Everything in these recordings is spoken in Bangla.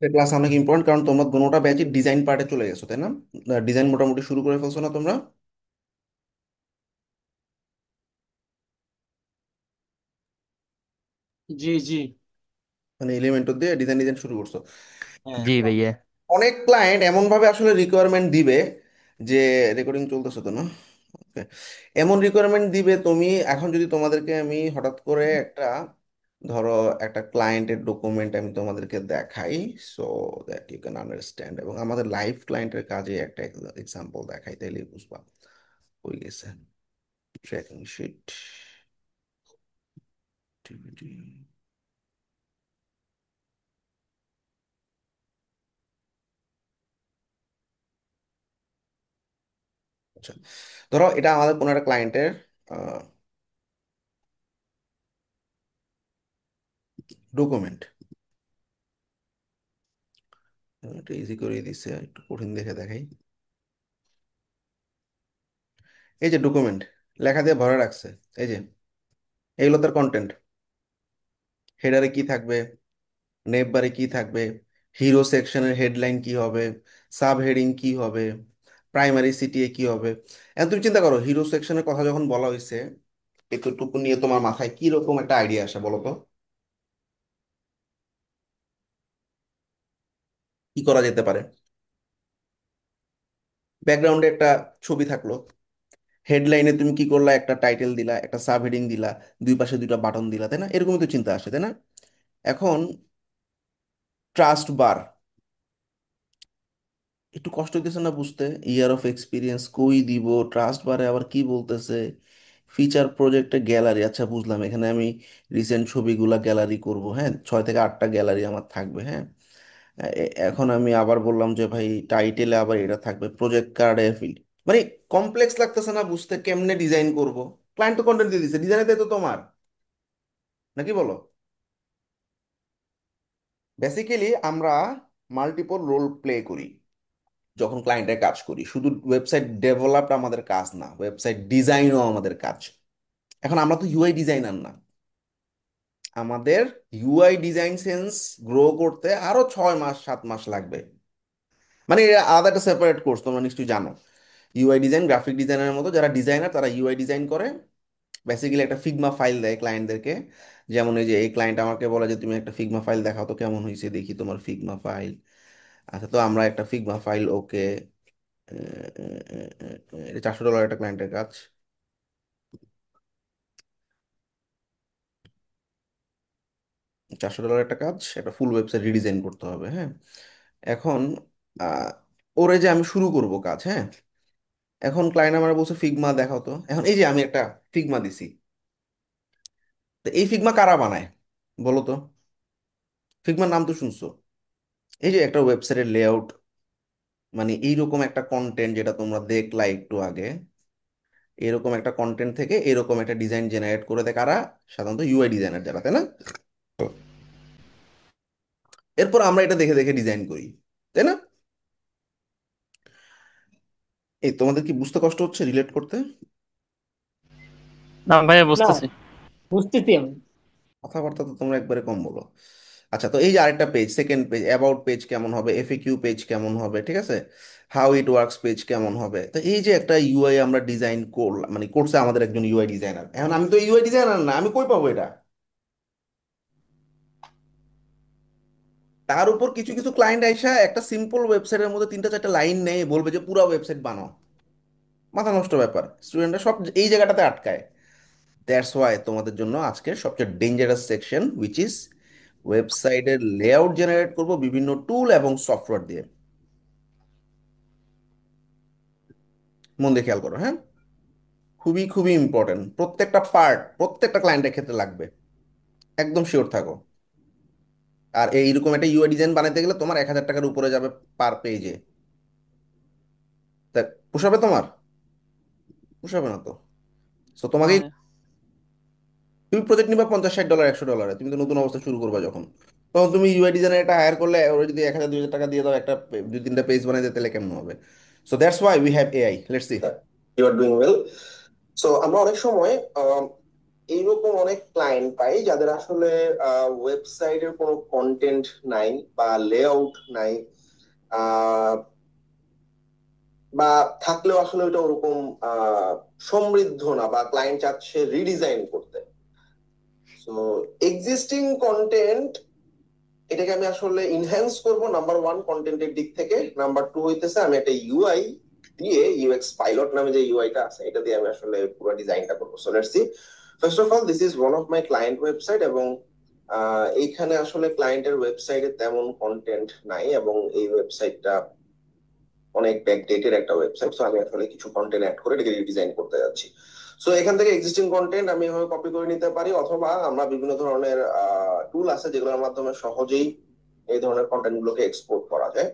ক্লাস অনেক ইম্পর্টেন্ট, কারণ তোমরা দুটোটা ব্যাচই ডিজাইন পার্টে চলে গেছো, তাই না? ডিজাইন মোটামুটি শুরু করে ফেলছো না তোমরা? জি জি। মানে এলিমেন্টর দিয়ে ডিজাইন ডিজাইন শুরু করছো। হ্যাঁ। জি ভাইয়া। অনেক ক্লায়েন্ট এমন ভাবে আসলে রিকোয়ারমেন্ট দিবে যে, রেকর্ডিং চলতেছে তো না? ওকে। এমন রিকোয়ারমেন্ট দিবে, তুমি এখন যদি তোমাদেরকে আমি হঠাৎ করে একটা, ধরো একটা ক্লায়েন্টের ডকুমেন্ট আমি তোমাদেরকে দেখাই, so that you can understand, এবং আমাদের লাইভ ক্লায়েন্টের কাজে একটা এক্সাম্পল দেখাই, তাইলে বুঝবা। হয়ে গেছে। Tracking sheet. আচ্ছা, ধরো এটা আমাদের কোনো একটা ক্লায়েন্টের ডকুমেন্ট। একটু ইজি করে দিচ্ছে, একটু কঠিন দেখে দেখাই। এই যে ডকুমেন্ট, লেখা দিয়ে ভরে রাখছে। এই যে এইগুলো তার কন্টেন্ট। হেডারে কি থাকবে, নেম বারে কি থাকবে, হিরো সেকশনের হেডলাইন কি হবে, সাব হেডিং কি হবে, প্রাইমারি সিটিএ কি হবে। এখন তুমি চিন্তা করো, হিরো সেকশনের কথা যখন বলা হয়েছে, এতটুকু নিয়ে তোমার মাথায় কি রকম একটা আইডিয়া আসে বলো তো? কি করা যেতে পারে? ব্যাকগ্রাউন্ডে একটা ছবি থাকলো, হেডলাইনে তুমি কি করলা, একটা টাইটেল দিলা, একটা সাব হেডিং দিলা, দুই পাশে দুইটা বাটন দিলা, তাই না? এরকমই তো চিন্তা আসে, তাই না? এখন ট্রাস্ট বার, একটু কষ্ট হইতেছে না বুঝতে? ইয়ার অফ এক্সপিরিয়েন্স কই দিব, ট্রাস্ট বারে আবার কি বলতেছে? ফিচার প্রজেক্টে গ্যালারি, আচ্ছা বুঝলাম, এখানে আমি রিসেন্ট ছবিগুলা গ্যালারি করব, হ্যাঁ, 6 থেকে 8টা গ্যালারি আমার থাকবে, হ্যাঁ। এখন আমি আবার বললাম যে ভাই টাইটেলে আবার এটা থাকবে, প্রজেক্ট কার্ডে ফিল্ড, মানে কমপ্লেক্স লাগতেছে না বুঝতে কেমনে ডিজাইন করব? ক্লায়েন্ট তো কন্টেন্ট দিয়ে দিছে, ডিজাইনের দায়িত্ব তোমার, নাকি বলো? বেসিক্যালি আমরা মাল্টিপল রোল প্লে করি যখন ক্লায়েন্টের কাজ করি। শুধু ওয়েবসাইট ডেভেলপ আমাদের কাজ না, ওয়েবসাইট ডিজাইনও আমাদের কাজ। এখন আমরা তো ইউআই ডিজাইনার না, আমাদের ইউআই ডিজাইন সেন্স গ্রো করতে আরো 6 মাস 7 মাস লাগবে। মানে এটা আলাদা একটা সেপারেট কোর্স, তোমরা নিশ্চয়ই জানো। ইউআই ডিজাইন, গ্রাফিক ডিজাইনারের মতো যারা ডিজাইনার তারা ইউআই ডিজাইন করে। বেসিক্যালি একটা ফিগমা ফাইল দেয় ক্লায়েন্টদেরকে। যেমন এই যে এই ক্লায়েন্ট আমাকে বলে যে তুমি একটা ফিগমা ফাইল দেখাও তো, কেমন হয়েছে দেখি তোমার ফিগমা ফাইল। আচ্ছা, তো আমরা একটা ফিগমা ফাইল, ওকে, এটা $400 একটা ক্লায়েন্টের কাজ। $400 একটা কাজ, একটা ফুল ওয়েবসাইট রিডিজাইন করতে হবে, হ্যাঁ। এখন আহ, ওরে যে আমি শুরু করব কাজ, হ্যাঁ। এখন ক্লায়েন্ট আমার বলছে ফিগমা দেখাও তো। এখন এই যে আমি একটা ফিগমা দিছি, তো এই ফিগমা কারা বানায় বলো তো? ফিগমার নাম তো শুনছো। এই যে একটা ওয়েবসাইটের লেআউট, মানে এইরকম একটা কন্টেন্ট যেটা তোমরা দেখলা একটু আগে, এরকম একটা কন্টেন্ট থেকে এরকম একটা ডিজাইন জেনারেট করে দেয় কারা? সাধারণত ইউআই ডিজাইনার যারা, তাই না? এরপর আমরা এটা দেখে দেখে ডিজাইন করি, তাই না? এই তোমাদের কি বুঝতে কষ্ট হচ্ছে রিলেট করতে? না ভাইয়া, না, বুঝতেছি। বুঝতেছি আমি। কথাবার্তা তো তোমরা একবারে কম বলো। আচ্ছা, তো এই যে আরেকটা page, second page, about page কেমন হবে, এফএকিউ পেজ কেমন হবে, ঠিক আছে, হাউ ইট ওয়ার্কস পেজ কেমন হবে। তো এই যে একটা ইউআই আমরা ডিজাইন করলাম, মানে করছে আমাদের একজন ইউআই ডিজাইনার। এখন আমি তো ইউআই ডিজাইনার না, আমি কই পাবো এটা? তার উপর কিছু কিছু ক্লায়েন্ট আইসা একটা সিম্পল ওয়েবসাইটের মধ্যে 3টা 4টা লাইন নেই, বলবে যে পুরো ওয়েবসাইট বানাও। মাথা নষ্ট ব্যাপার, স্টুডেন্টরা সব এই জায়গাটাতে আটকায়। দ্যাটস ওয়াই তোমাদের জন্য আজকে সবচেয়ে ডেঞ্জারাস সেকশন, উইচ ইজ ওয়েবসাইটের লেআউট জেনারেট করব বিভিন্ন টুল এবং সফটওয়্যার দিয়ে। মন দিয়ে খেয়াল করো, হ্যাঁ। খুবই খুবই ইম্পর্টেন্ট, প্রত্যেকটা পার্ট প্রত্যেকটা ক্লায়েন্টের ক্ষেত্রে লাগবে, একদম শিওর থাকো। আর এইরকম একটা ইউআই ডিজাইন বানাতে গেলে তোমার 1,000 টাকার উপরে যাবে পার পেজে। তা পোষাবে তোমার? পোষাবে না তো। তো না তোমাকে, ভাইয়া। তুমি প্রজেক্ট নিবা $50 60 $100, তুমি তো নতুন অবস্থা শুরু করবা যখন, তখন তুমি ইউআই ডিজাইনার একটা হায়ার করলে ওরা যদি 1,000 2,000 টাকা দিয়ে দাও, একটা 2 3টা পেজ বানাই দিতে, তাহলে কেমন হবে? So that's why we have AI, let's see. You are doing well. So আমরা অনেক সময় এইরকম অনেক ক্লায়েন্ট পাই যাদের আসলে ওয়েবসাইটের কোনো কন্টেন্ট নাই বা লেআউট নাই, আহ, বা থাকলেও আসলে ওটা ওরকম আহ, সমৃদ্ধ না, বা ক্লায়েন্ট চাচ্ছে রিডিজাইন করতে। সো এক্সিস্টিং কন্টেন্ট, এটাকে আমি আসলে ইনহ্যান্স করব নাম্বার ওয়ান কন্টেন্টের দিক থেকে। নাম্বার টু হইতেছে আমি একটা ইউআই দিয়ে, ইউএক্স পাইলট নামে যে ইউআইটা আছে এটা দিয়ে আমি আসলে পুরো ডিজাইনটা করবো। So let's see. First of all, this is one of my client website, এবং এইখানে আসলে ক্লায়েন্টের ওয়েবসাইটে তেমন কন্টেন্ট নাই, এবং এই ওয়েবসাইটটা অনেক ব্যাকডেটেড একটা ওয়েবসাইট। তো আমি আসলে কিছু কন্টেন্ট অ্যাড করে এটাকে রিডিজাইন করতে যাচ্ছি। সো এখান থেকে এক্সিস্টিং কন্টেন্ট আমি এভাবে কপি করে নিতে পারি, অথবা আমরা বিভিন্ন ধরনের টুল আছে যেগুলোর মাধ্যমে সহজেই এই ধরনের কন্টেন্ট গুলোকে এক্সপোর্ট করা যায়।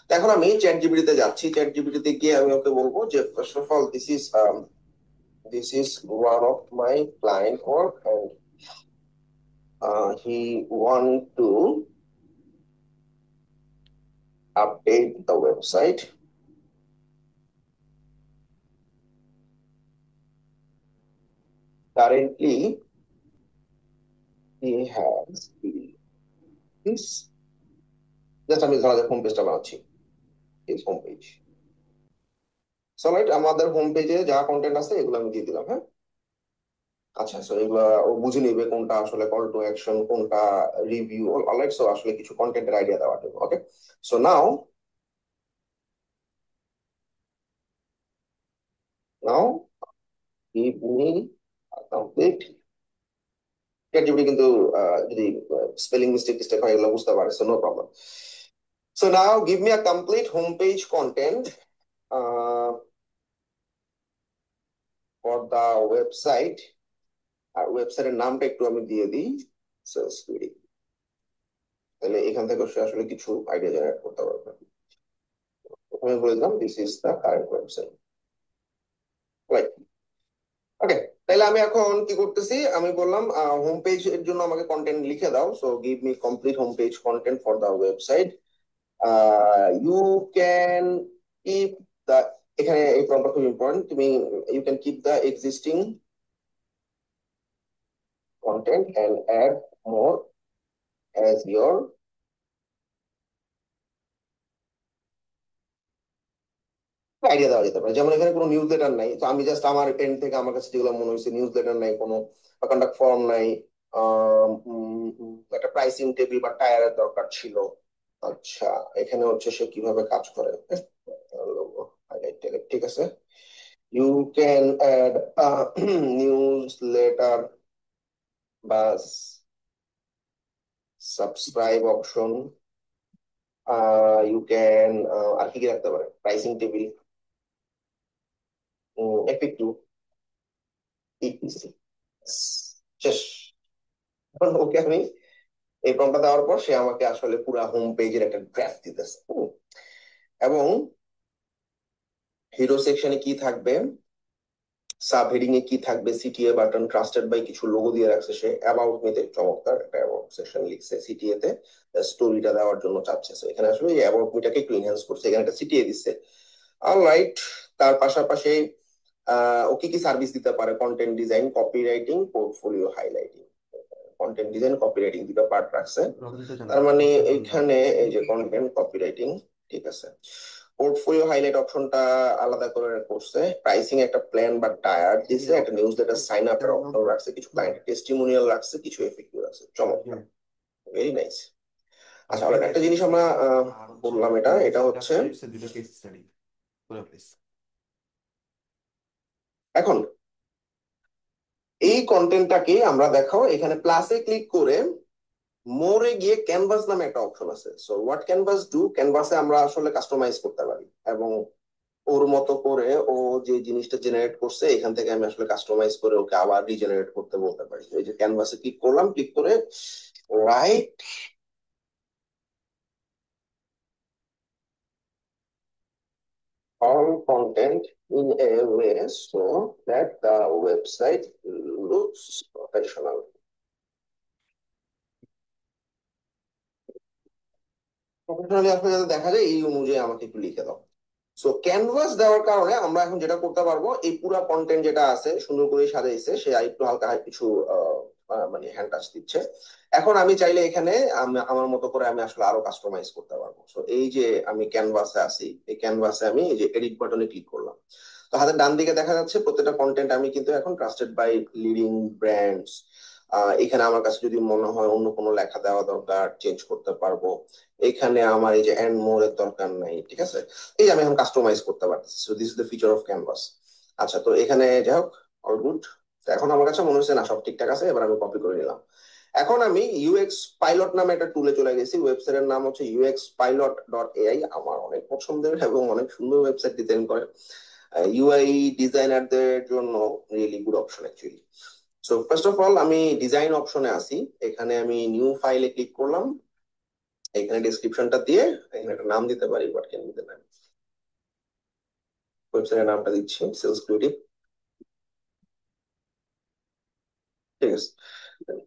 তো এখন আমি চ্যাট জিপিটিতে যাচ্ছি। চ্যাট জিপিটিতে গিয়ে আমি ওকে বলবো যে first of all, this is one of my client work, and he want to update the website. Currently he has this, just আমি ধরা যাক হোম পেজটা বানাচ্ছি, এই হোম পেজ। সো রাইট, আমাদের হোম পেজে যা কন্টেন্ট আছে এগুলো আমি দিয়ে দিলাম, হ্যাঁ। আচ্ছা, সো এগুলা ও বুঝে নিবে কোনটা আসলে কল টু অ্যাকশন, কোনটা রিভিউ। অলরাইট, সো আসলে কিছু কন্টেন্টের আইডিয়া দেওয়ার জন্য। Okay, so now give me complete. Creativity কিন্তু যদি স্পেলিং মিস্টেক টিস্টেক হয় এগুলো বুঝতে পারে, so no problem. So now give me a complete home page content for the website. আর ওয়েবসাইটের নামটা একটু আমি দিয়ে দিই, সেলস কুইরি। তাহলে এখান থেকে সে আসলে কিছু আইডিয়া জেনারেট করতে পারবে। প্রথমে বলে দিলাম this is the current website, right. Okay, তাহলে আমি এখন কি করতেছি, আমি বললাম হোম পেজ এর জন্য আমাকে কন্টেন্ট লিখে দাও। So give me complete home page content for the website. You can keep the, এখানে এই প্রম্পটটা খুব ইম্পর্টেন্ট। তুমি you can keep the existing content and add more as your idea দেওয়া যেতে পারে। যেমন এখানে কোনো নিউজ লেটার নাই, তো আমি জাস্ট আমার এন্ড থেকে আমার কাছে যেগুলো মনে হয়েছে, নিউজ লেটার নাই কোনো, কন্টাক্ট ফর্ম নাই, একটা প্রাইসিং টেবিল বা টায়ারের দরকার ছিল। আচ্ছা, এখানে হচ্ছে সে কিভাবে কাজ করে, highlight tag, ঠিক আছে। You can add newsletter বা সাবস্ক্রাইব অপশন। ইউ ক্যান, আর কি কি রাখতে পারে, প্রাইসিং টেবিল, এফএকিউ, ইটিসি। শেষ। এখন ওকে আমি এই প্রম্পটটা দেওয়ার পর সে আমাকে আসলে পুরো হোম পেজের একটা গ্রাফ দিতেছে। এবং হিরো সেকশনে কি থাকবে, সাব হেডিং এ কি থাকবে, সিটিএ বাটন, ট্রাস্টেড বাই কিছু লোগো দিয়ে রাখছে সে। অ্যাবাউট মিতে চমৎকার একটা অ্যাবাউট সেকশন লিখছে সিটিএ তে, স্টোরিটা দেওয়ার জন্য চাচ্ছে। So এখানে আসলে এই অ্যাবাউট মিটাকে একটু এনহ্যান্স করছে, এখানে একটা সিটিএ দিচ্ছে। অলরাইট, তার পাশাপাশি ও কি কি সার্ভিস দিতে পারে, content design, copy writing, portfolio highlighting. Content design, copy writing দুটো পার্ট রাখছে। তার মানে এইখানে এই যে কন্টেন্ট কপি রাইটিং, ঠিক আছে। পোর্টফোলিও হাইলাইট অপশনটা আলাদা করে করছে। প্রাইসিং একটা প্ল্যান বা টায়ার দিছে, একটা নিউজ লেটার সাইন আপের অপশন রাখছে, কিছু ক্লায়েন্ট টেস্টিমোনিয়াল রাখছে, কিছু এফএকিউ রাখছে। চমৎকার, ভেরি নাইস। আচ্ছা, অলরেডি একটা জিনিস আমরা বললাম, এটা এটা হচ্ছে এখন এই কন্টেন্টটাকে আমরা দেখাও। এখানে প্লাসে ক্লিক করে মোরে গিয়ে ক্যানভাস নামে একটা অপশন আছে। সো হোয়াট ক্যানভাস ডু, ক্যানভাসে আমরা আসলে কাস্টমাইজ করতে পারি, এবং ওর মতো করে ও যে জিনিসটা জেনারেট করছে এখান থেকে আমি আসলে কাস্টমাইজ করে ওকে আবার রিজেনারেট করতে বলতে পারি। এই যে ক্যানভাসে ক্লিক করলাম, ক্লিক করে right all content in a way so that the website looks professional. Professionally আসলে যাতে দেখা যায় এই অনুযায়ী আমাকে একটু লিখে দাও। সো ক্যানভাস দেওয়ার কারণে আমরা এখন যেটা করতে পারবো, এই পুরো কন্টেন্ট যেটা আছে সুন্দর করে সাজাইছে, সে আরেকটু হালকা কিছু মানে হ্যান্ড টাচ দিচ্ছে। এখন আমি চাইলে এখানে আমার মতো করে আমি আসলে আরো কাস্টমাইজ করতে পারবো। সো এই যে আমি ক্যানভাসে আছি, এই ক্যানভাসে আমি এই যে এডিট বাটনে ক্লিক করলাম, তো হাতের ডান দিকে দেখা যাচ্ছে প্রত্যেকটা কন্টেন্ট আমি কিন্তু এখন ট্রাস্টেড বাই লিডিং ব্র্যান্ডস। এখানে আমার কাছে যদি মনে হয় অন্য কোনো লেখা দেওয়া দরকার, চেঞ্জ করতে পারবো। এখানে আমার এই যে এন্ড মোর এর দরকার নাই, ঠিক আছে। এই যে আমি এখন কাস্টমাইজ করতে পারতেছি। So this is the feature of canvas. আচ্ছা, তো এখানে যাই হোক, অল গুড। এখন আমার কাছে মনে হচ্ছে না সব ঠিকঠাক আছে, এবার আমি কপি করে নিলাম। এখন আমি ইউএক্স পাইলট নামে একটা টুলে চলে গেছি। ওয়েবসাইটের নাম হচ্ছে uxpilot.ai। আমার অনেক পছন্দের এবং অনেক সুন্দর ওয়েবসাইট ডিজাইন করে। ইউআই ডিজাইনারদের জন্য really good option actually. So first of all আমি ডিজাইন অপশনে আসি, এখানে আমি নিউ ফাইলে ক্লিক করলাম। এখানে ডিসক্রিপশনটা দিয়ে এখানে একটা নাম দিতে পারি, বাট কেন দিতে পারি, ওয়েবসাইটের নামটা দিচ্ছি সেলস ক্রিয়েটিভ। ঠিক আছে,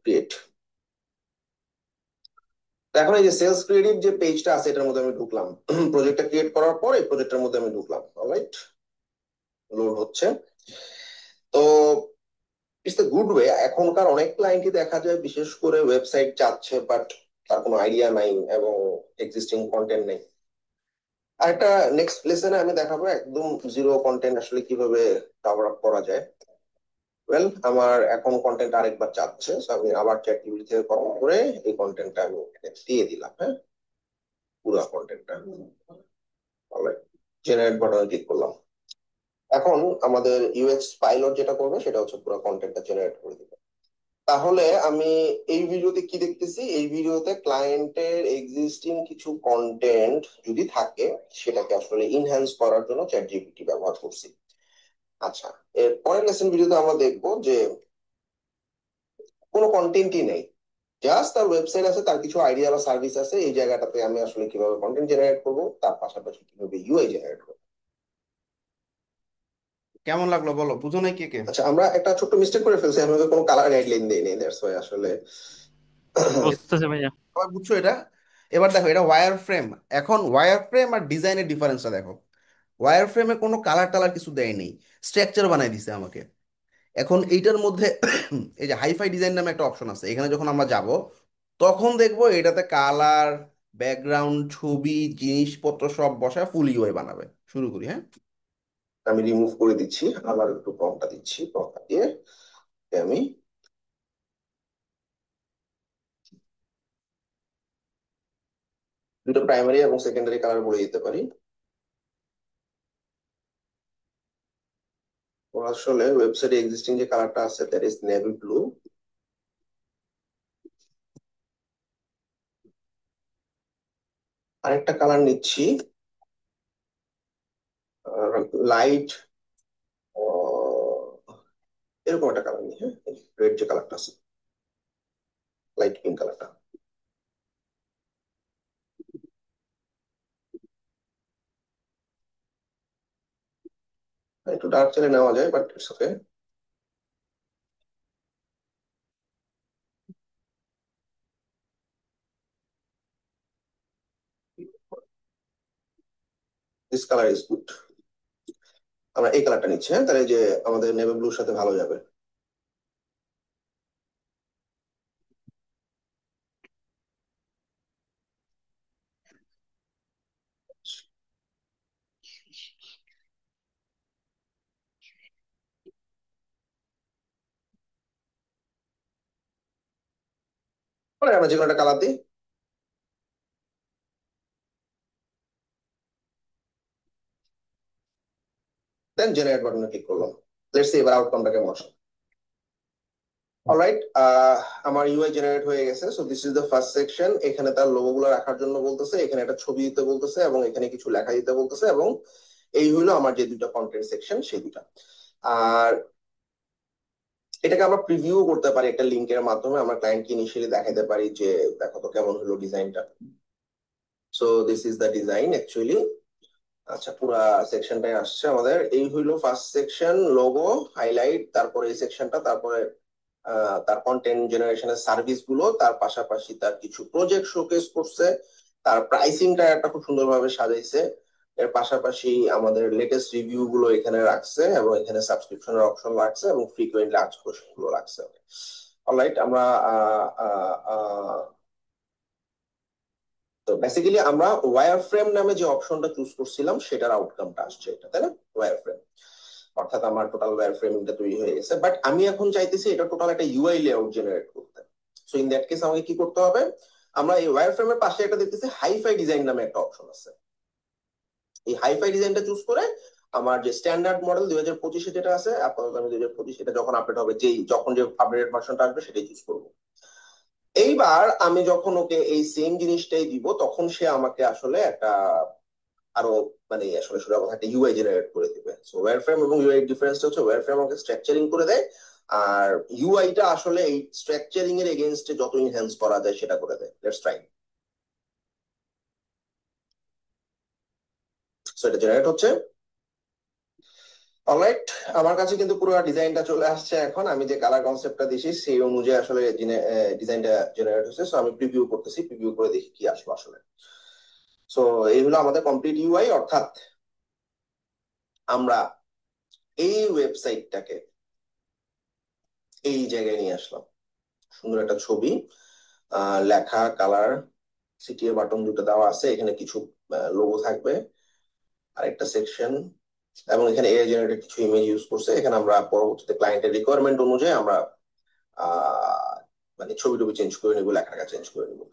ক্রিয়েট। তো এখন এই যে সেলস ক্রিয়েটিভ যে পেজটা আছে এটার মধ্যে আমি ঢুকলাম। প্রজেক্টটা ক্রিয়েট করার পর এই প্রজেক্টের মধ্যে আমি ঢুকলাম। অলরাইট, লোড হচ্ছে। তো ইটস দ্য গুড ওয়ে। এখনকার অনেক ক্লায়েন্টই দেখা যায় বিশেষ করে ওয়েবসাইট চাচ্ছে, বাট তার কোনো আইডিয়া নাই এবং এক্সিস্টিং কন্টেন্ট নেই। আর একটা নেক্সট লেসনে আমি দেখাবো একদম জিরো কন্টেন্ট আসলে কিভাবে কভার আপ করা যায়। ওয়েল, আমার এখন কন্টেন্ট আরেকবার চাচ্ছে, so আমি আবার চ্যাট জিপিটি থেকে কপি করে এই কন্টেন্টটা আমি এখানে দিয়ে দিলাম। হ্যাঁ, পুরো কন্টেন্টটা। অলরাইট, জেনারেট বাটনে ক্লিক করলাম। এখন আমাদের ইউএক্স পাইলট যেটা করবে সেটা হচ্ছে পুরো কন্টেন্টটা জেনারেট করে দিবে। তাহলে আমি এই ভিডিওতে কি দেখতেছি, এই ভিডিওতে ক্লায়েন্টের এক্সিস্টিং কিছু কন্টেন্ট যদি থাকে সেটাকে আসলে ইনহ্যান্স করার জন্য চ্যাট জিপিটি ব্যবহার করছি। আচ্ছা, এর পরের লেসন ভিডিওতে আমরা দেখবো যে কোনো কন্টেন্টই নেই, জাস্ট তার ওয়েবসাইট আছে, তার কিছু আইডিয়া বা সার্ভিস আছে, এই জায়গাটাতে আমি আসলে কিভাবে কন্টেন্ট জেনারেট করবো, তার পাশাপাশি কিভাবে ইউআই জেনারেট করবো। কেমন লাগলো বলো, বুঝো নাই কে কে? আচ্ছা, আমরা একটা ছোট্ট মিস্টেক করে ফেলছি, আমি ওকে কোনো কালার গাইডলাইন দিই নেই, দ্যাটস ওয়াই আসলে। বুঝতেছে ভাইয়া। আবার বুঝছো এটা? এবার দেখো, এটা ওয়্যার ফ্রেম। এখন ওয়্যার ফ্রেম আর ডিজাইনের ডিফারেন্সটা দেখো। ওয়্যার ফ্রেমে কোনো কালার টালার কিছু দেয় নেই, স্ট্রাকচার বানাই দিছে আমাকে। এখন এইটার মধ্যে এই যে হাইফাই ডিজাইন নামে একটা অপশন আছে, এখানে যখন আমরা যাব তখন দেখবো এটাতে কালার, ব্যাকগ্রাউন্ড, ছবি, জিনিসপত্র সব বসায় ফুল ইউআই বানাবে। শুরু করি, হ্যাঁ। আমি রিমুভ করে দিচ্ছি, আবার একটু কমটা দিচ্ছি, কমটা দিয়ে আমি দুটো প্রাইমারি এবং সেকেন্ডারি কালার বলে দিতে পারি। তো আসলে ওয়েবসাইটে এক্সিস্টিং যে কালারটা আছে দ্যাট ইজ নেভি ব্লু। আরেকটা কালার নিচ্ছি, লাইট, এরকম একটা কালার নিই। হ্যাঁ, রেড যে কালারটা আছে, লাইট পিঙ্ক কালারটা। একটু ডার্ক চাইলে নেওয়া যায়, but it's okay. This colour is good. আমরা এই কালারটা নিচ্ছি। হ্যাঁ, তাহলে এই যে আমাদের নেভি ব্লুর সাথে ভালো যাবে। পরে আমরা যে কোনো একটা কালার দিই, দেন জেনারেট বাটনে ক্লিক করলাম। লেটস সি এবার আউটকামটা কেমন আসে। অলরাইট, আমার ইউআই জেনারেট হয়ে গেছে। So this is the first section. এখানে তার লোগো গুলো রাখার জন্য বলতেছে, এখানে একটা ছবি দিতে বলতেছে এবং এখানে কিছু লেখা দিতে বলতেছে, এবং এই হইলো আমার যে দুইটা কন্টেন্ট সেকশন সেই দুইটা। আর এটাকে আমরা প্রিভিউ করতে পারি একটা লিঙ্কের মাধ্যমে, আমরা ক্লায়েন্টকে ইনিশিয়ালি দেখাতে পারি যে দেখো তো কেমন হলো ডিজাইনটা। So this is the design actually. আচ্ছা, পুরা সেকশনটাই আসছে আমাদের। এই হইলো ফার্স্ট সেকশন, লোগো, হাইলাইট, তারপরে এই সেকশনটা, তারপরে তার কন্টেন্ট জেনারেশনের সার্ভিস গুলো, তার পাশাপাশি তার কিছু প্রজেক্ট শোকেস করছে, তার প্রাইসিংটা একটা খুব সুন্দরভাবে সাজাইছে, এর পাশাপাশি আমাদের লেটেস্ট রিভিউ গুলো এখানে রাখছে, এবং এখানে সাবস্ক্রিপশনের অপশন রাখছে, এবং ফ্রিকোয়েন্টলি আজকের গুলো রাখছে। অলরাইট, আমরা তো বেসিক্যালি আমরা ওয়্যার ফ্রেম নামে যে অপশনটা চুজ করছিলাম সেটার আউটকামটা আসছে এটা, তাই না? ওয়্যার ফ্রেম, অর্থাৎ আমার টোটাল ওয়্যার ফ্রেমিংটা তৈরি হয়ে গেছে, বাট আমি এখন চাইতেছি এটা টোটাল একটা ইউআই লেআউট জেনারেট করতে। সো ইন দ্যাট কেস আমাকে কি করতে হবে, আমরা এই ওয়্যার ফ্রেমের পাশে একটা দেখতেছি হাইফাই ডিজাইন নামে একটা অপশন আছে। এই হাইফাই ডিজাইনটা চুজ করে আমার যে স্ট্যান্ডার্ড মডেল 2025-এ যেটা আছে, আপাতত আমি 2025, এটা যখন আপডেট হবে, যখন যে আপডেটেড ভার্সনটা আসবে সেটাই চুজ করবো। এইবার আমি যখন ওকে এই সেম জিনিসটাই দিব, তখন সে আমাকে আসলে একটা আরো মানে আসলে সোজা কথা একটা ইউআই জেনারেট করে দিবে। সো ওয়্যার ফ্রেম এবং ইউআই ডিফারেন্সটা হচ্ছে, ওয়্যার ফ্রেম আমাকে স্ট্রাকচারিং করে দেয়, আর ইউআইটা আসলে এই স্ট্রাকচারিং এর এগেইনস্টে যত ইনহ্যান্স করা যায় সেটা করে দেয়। Let's try. সো এটা জেনারেট হচ্ছে। অলরাইট, আমার কাছে কিন্তু পুরো ডিজাইনটা চলে আসছে। এখন আমি যে কালার কনসেপ্টটা দিছি সেই অনুযায়ী আসলে ডিজাইনটা জেনারেট হচ্ছে। সো আমি প্রিভিউ করতেছি, প্রিভিউ করে দেখি কি আসলো আসলে। সো এই হলো আমাদের কমপ্লিট ইউআই, অর্থাৎ আমরা এই ওয়েবসাইটটাকে এই জায়গায় নিয়ে আসলাম। সুন্দর একটা ছবি, লেখা, কালার, সিটিএ বাটন দুটো দেওয়া আছে, এখানে কিছু লোগো থাকবে, আরেকটা সেকশন, এবং এখানে এআই জেনারেটেড কিছু ইমেজ ইউজ করছে। এখানে আমরা পরবর্তীতে ক্লায়েন্টের রিকোয়ারমেন্ট অনুযায়ী আমরা আহ মানে ছবি টবি চেঞ্জ করে নিবো, লেখাটা চেঞ্জ করে নিবো।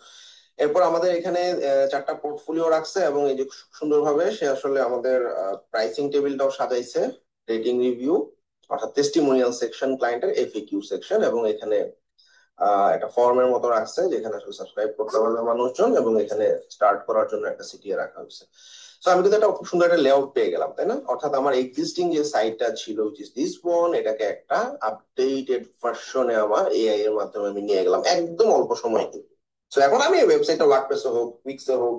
এরপর আমাদের এখানে চারটা পোর্টফোলিও রাখছে, এবং এই যে সুন্দরভাবে সে আসলে আমাদের প্রাইসিং টেবিলটাও সাজাইছে, রেটিং রিভিউ, অর্থাৎ টেস্টিমোনিয়াল সেকশন, ক্লায়েন্টের এফএকিউ সেকশন, এবং এখানে একটা ফর্মের মতো রাখছে যেখানে আসলে সাবস্ক্রাইব করতে পারবে মানুষজন, এবং এখানে স্টার্ট করার জন্য একটা সিটিএ রাখা হয়েছে। তো আমি কিন্তু একটা খুব সুন্দর একটা লেআউট পেয়ে গেলাম, তাই না? অর্থাৎ আমার এক্সিস্টিং যে সাইটটা ছিল, which is this one, এটাকে একটা আপডেটেড ভার্সনে আমার এআই এর মাধ্যমে আমি নিয়ে গেলাম একদম অল্প সময়ে। তো এখন আমি এই ওয়েবসাইটটা ওয়ার্ডপ্রেসে হোক, উইক্সে হোক,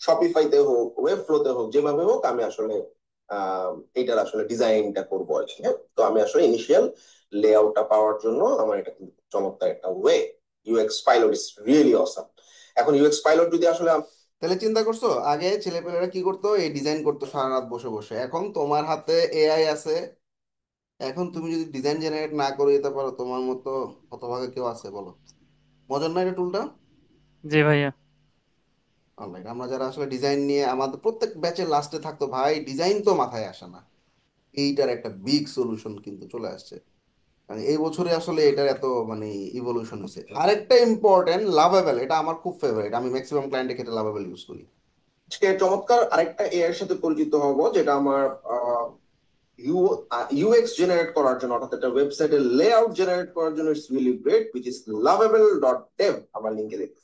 শপিফাইতে হোক, ওয়েব ফ্লোতে হোক, যেভাবে হোক আমি আসলে এটার আসলে ডিজাইনটা করবো আর কি। হ্যাঁ, তো আমি আসলে ইনিশিয়াল লেআউটটা পাওয়ার জন্য আমার এটা কিন্তু চমৎকার একটা way. UX pilot is really awesome. এখন ইউএক্স পাইলট যদি আসলে তাহলে চিন্তা করছো, আগে ছেলেপেলেরা কি করতো, এই ডিজাইন করতো সারা রাত বসে বসে। এখন তোমার হাতে এআই আছে, এখন তুমি যদি ডিজাইন জেনারেট না করে দিতে পারো, তোমার মতো হতভাগা কেউ আছে বলো? মজার না এটা টুলটা? জি ভাইয়া। অলরাইট, আমরা যারা আসলে ডিজাইন নিয়ে আমাদের প্রত্যেক ব্যাচের লাস্টে থাকতো, ভাই ডিজাইন তো মাথায় আসে না, এইটার একটা বিগ সলিউশন কিন্তু চলে আসছে। মানে এই বছরে আসলে এটার এত মানে ইভলিউশন হয়েছে। আরেকটা ইম্পর্টেন্ট, লাভেবল, এটা আমার খুব ফেভারিট, আমি ম্যাক্সিমাম ক্লায়েন্টের ক্ষেত্রে লাভেবল ইউজ করি। আজকে চমৎকার আরেকটা এ এর সাথে পরিচিত হব, যেটা আমার ইউএক্স জেনারেট করার জন্য, অর্থাৎ একটা ওয়েবসাইটের লেআউট জেনারেট করার জন্য it's really great, which is lovable.dev, আমার লিংকে দেখতে।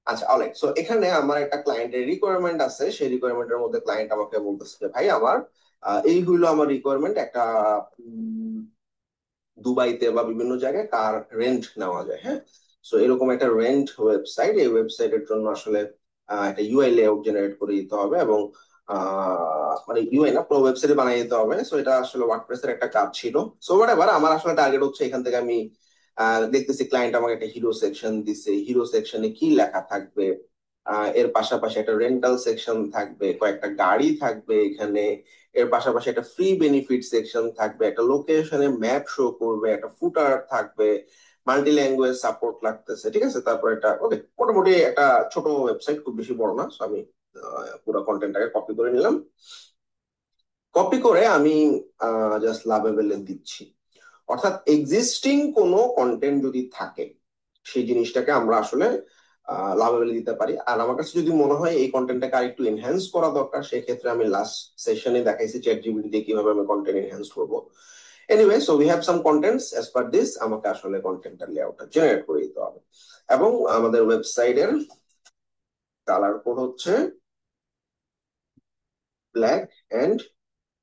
আচ্ছা, অলরাইট, সো এখানে আমার একটা ক্লায়েন্টের রিকোয়ারমেন্ট আছে। সেই রিকোয়ারমেন্টের মধ্যে ক্লায়েন্ট আমাকে বলতেছে যে ভাই আমার এই হইলো আমার রিকোয়ারমেন্ট, একটা দুবাইতে বা বিভিন্ন জায়গায় কার রেন্ট নেওয়া যায়। হ্যাঁ, সো এরকম একটা রেন্ট ওয়েবসাইট, এই ওয়েবসাইটের জন্য আসলে একটা ইউআই লেআউট জেনারেট করে দিতে হবে, এবং মানে ইউআই না, পুরো ওয়েবসাইট বানিয়ে দিতে হবে। সো এটা আসলে ওয়ার্ডপ্রেসের একটা কাজ ছিল। সো এবার আমার আসলে টার্গেট হচ্ছে, এখান থেকে আমি দেখতেছি ক্লায়েন্ট আমাকে একটা হিরো সেকশন দিছে, হিরো সেকশনে কি লেখা থাকবে, এর পাশাপাশি একটা রেন্টাল সেকশন থাকবে, কয়েকটা গাড়ি থাকবে এখানে, এর পাশাপাশি একটা ফ্রি বেনিফিট সেকশন থাকবে, একটা লোকেশনে ম্যাপ শো করবে, একটা ফুটার থাকবে, মাল্টি ল্যাঙ্গুয়েজ সাপোর্ট লাগতেছে, ঠিক আছে? তারপর এটা ওকে, মোটামুটি একটা ছোট ওয়েবসাইট, খুব বেশি বড় না। So আমি পুরো কন্টেন্টটাকে কপি করে নিলাম, কপি করে আমি জাস্ট লাভেবলে দিচ্ছি। অর্থাৎ এক্সিস্টিং কোনো কন্টেন্ট যদি থাকে, সেই জিনিসটাকে আমরা আসলে লাভেবলে দিতে পারি। আর আমার কাছে যদি মনে হয় এই কন্টেন্টটাকে আর একটু এনহ্যান্স করা দরকার, সেক্ষেত্রে আমি লাস্ট সেশনে দেখাইছি চ্যাট জিপিটি দিয়ে কিভাবে আমি কন্টেন্ট এনহ্যান্স করবো। Anyway, so we have some contents, as per this আমাকে আসলে কন্টেন্টটার লেআউটটা জেনারেট করে দিতে হবে। এবং আমাদের ওয়েবসাইটের কালার কোড হচ্ছে black and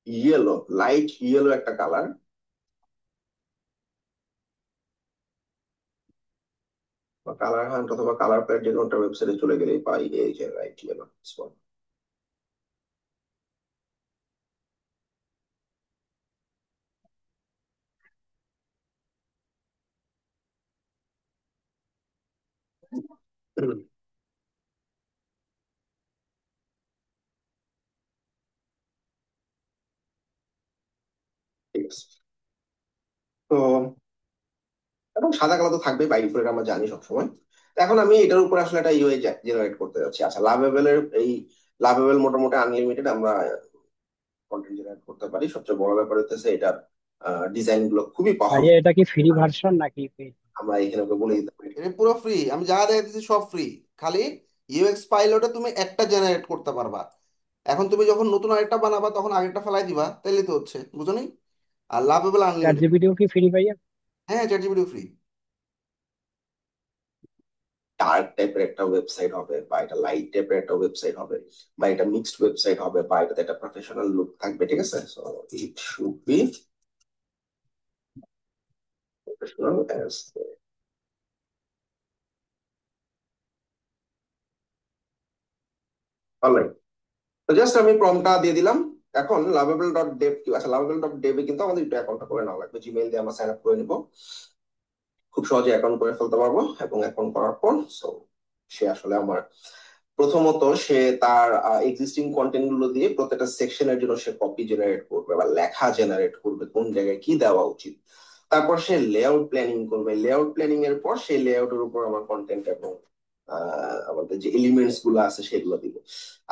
yellow, light yellow একটা কালার, বা কালার হান্ট অথবা কালার প্যাড, যে কোনটা ওয়েবসাইটে চলে গেলেই পাই এই যে লাইট ইয়েলো। আছে। তো এবং সাদা কালো তো থাকবে বাই ডিফল্ট, আমরা জানি সবসময়। তো এখন আমি এটার উপর আসলে একটা ইউআই জেনারেট করতে যাচ্ছি। আচ্ছা, লাভেবল মোটামুটি আনলিমিটেড আমরা কন্টেন্ট জেনারেট করতে পারি। সবচেয়ে বড় ব্যাপার হচ্ছে এটার ডিজাইন গুলো খুবই ভাইয়া পাওয়ারফুল। এটা কি ফ্রি ভার্সন নাকি paid? আমরা এখানে ওকে বলে দিতে পারি। এটা পুরো ফ্রি, আমি যা দেখতেছি সব ফ্রি। খালি ইউএক্স পাইলটে তুমি একটা জেনারেট করতে পারবা। এখন তুমি যখন নতুন আরেকটা বানাবা তখন আগেরটা ফেলাই দিবা, তাইলে তো হচ্ছে, বুঝো নি? আর লাভেবল চ্যাট আনলিমিটেড। জিপিটিও কি ফ্রি ভাইয়া? হ্যাঁ, চ্যাট জিপিটি ফ্রি। ডার্ক টাইপের একটা ওয়েবসাইট হবে, বা এটা লাইট টাইপের একটা ওয়েবসাইট হবে, বা এটা মিক্সড ওয়েবসাইট হবে, বা এটাতে একটা প্রফেশনাল লুক থাকবে, ঠিক আছে? So it should be professional as. Alright, তো জাস্ট আমি প্রমটা দিয়ে দিলাম। এখন লাভেবল ডট ডেভ কি, আচ্ছা লাভেবল ডট ডেভে কিন্তু আমাদের একটু অ্যাকাউন্টটা করে নেওয়া লাগবে, জিমেইল দিয়ে আমরা সাইন আপ করে নিবো। খুব সহজে অ্যাকাউন্ট করে ফেলতে পারবো। এবং অ্যাকাউন্ট করার পর সো সে আসলে আমার, প্রথমত সে তার এক্সিস্টিং কন্টেন্ট গুলো দিয়ে প্রত্যেকটা সেকশনের জন্য সে কপি জেনারেট করবে বা লেখা জেনারেট করবে, কোন জায়গায় কি দেওয়া উচিত। তারপর সে লেআউট প্ল্যানিং করবে, লেআউট প্ল্যানিং এর পর সেই লেআউটের উপর আমার কন্টেন্ট এবং আমাদের যে এলিমেন্টস গুলো আছে সেগুলো দিব।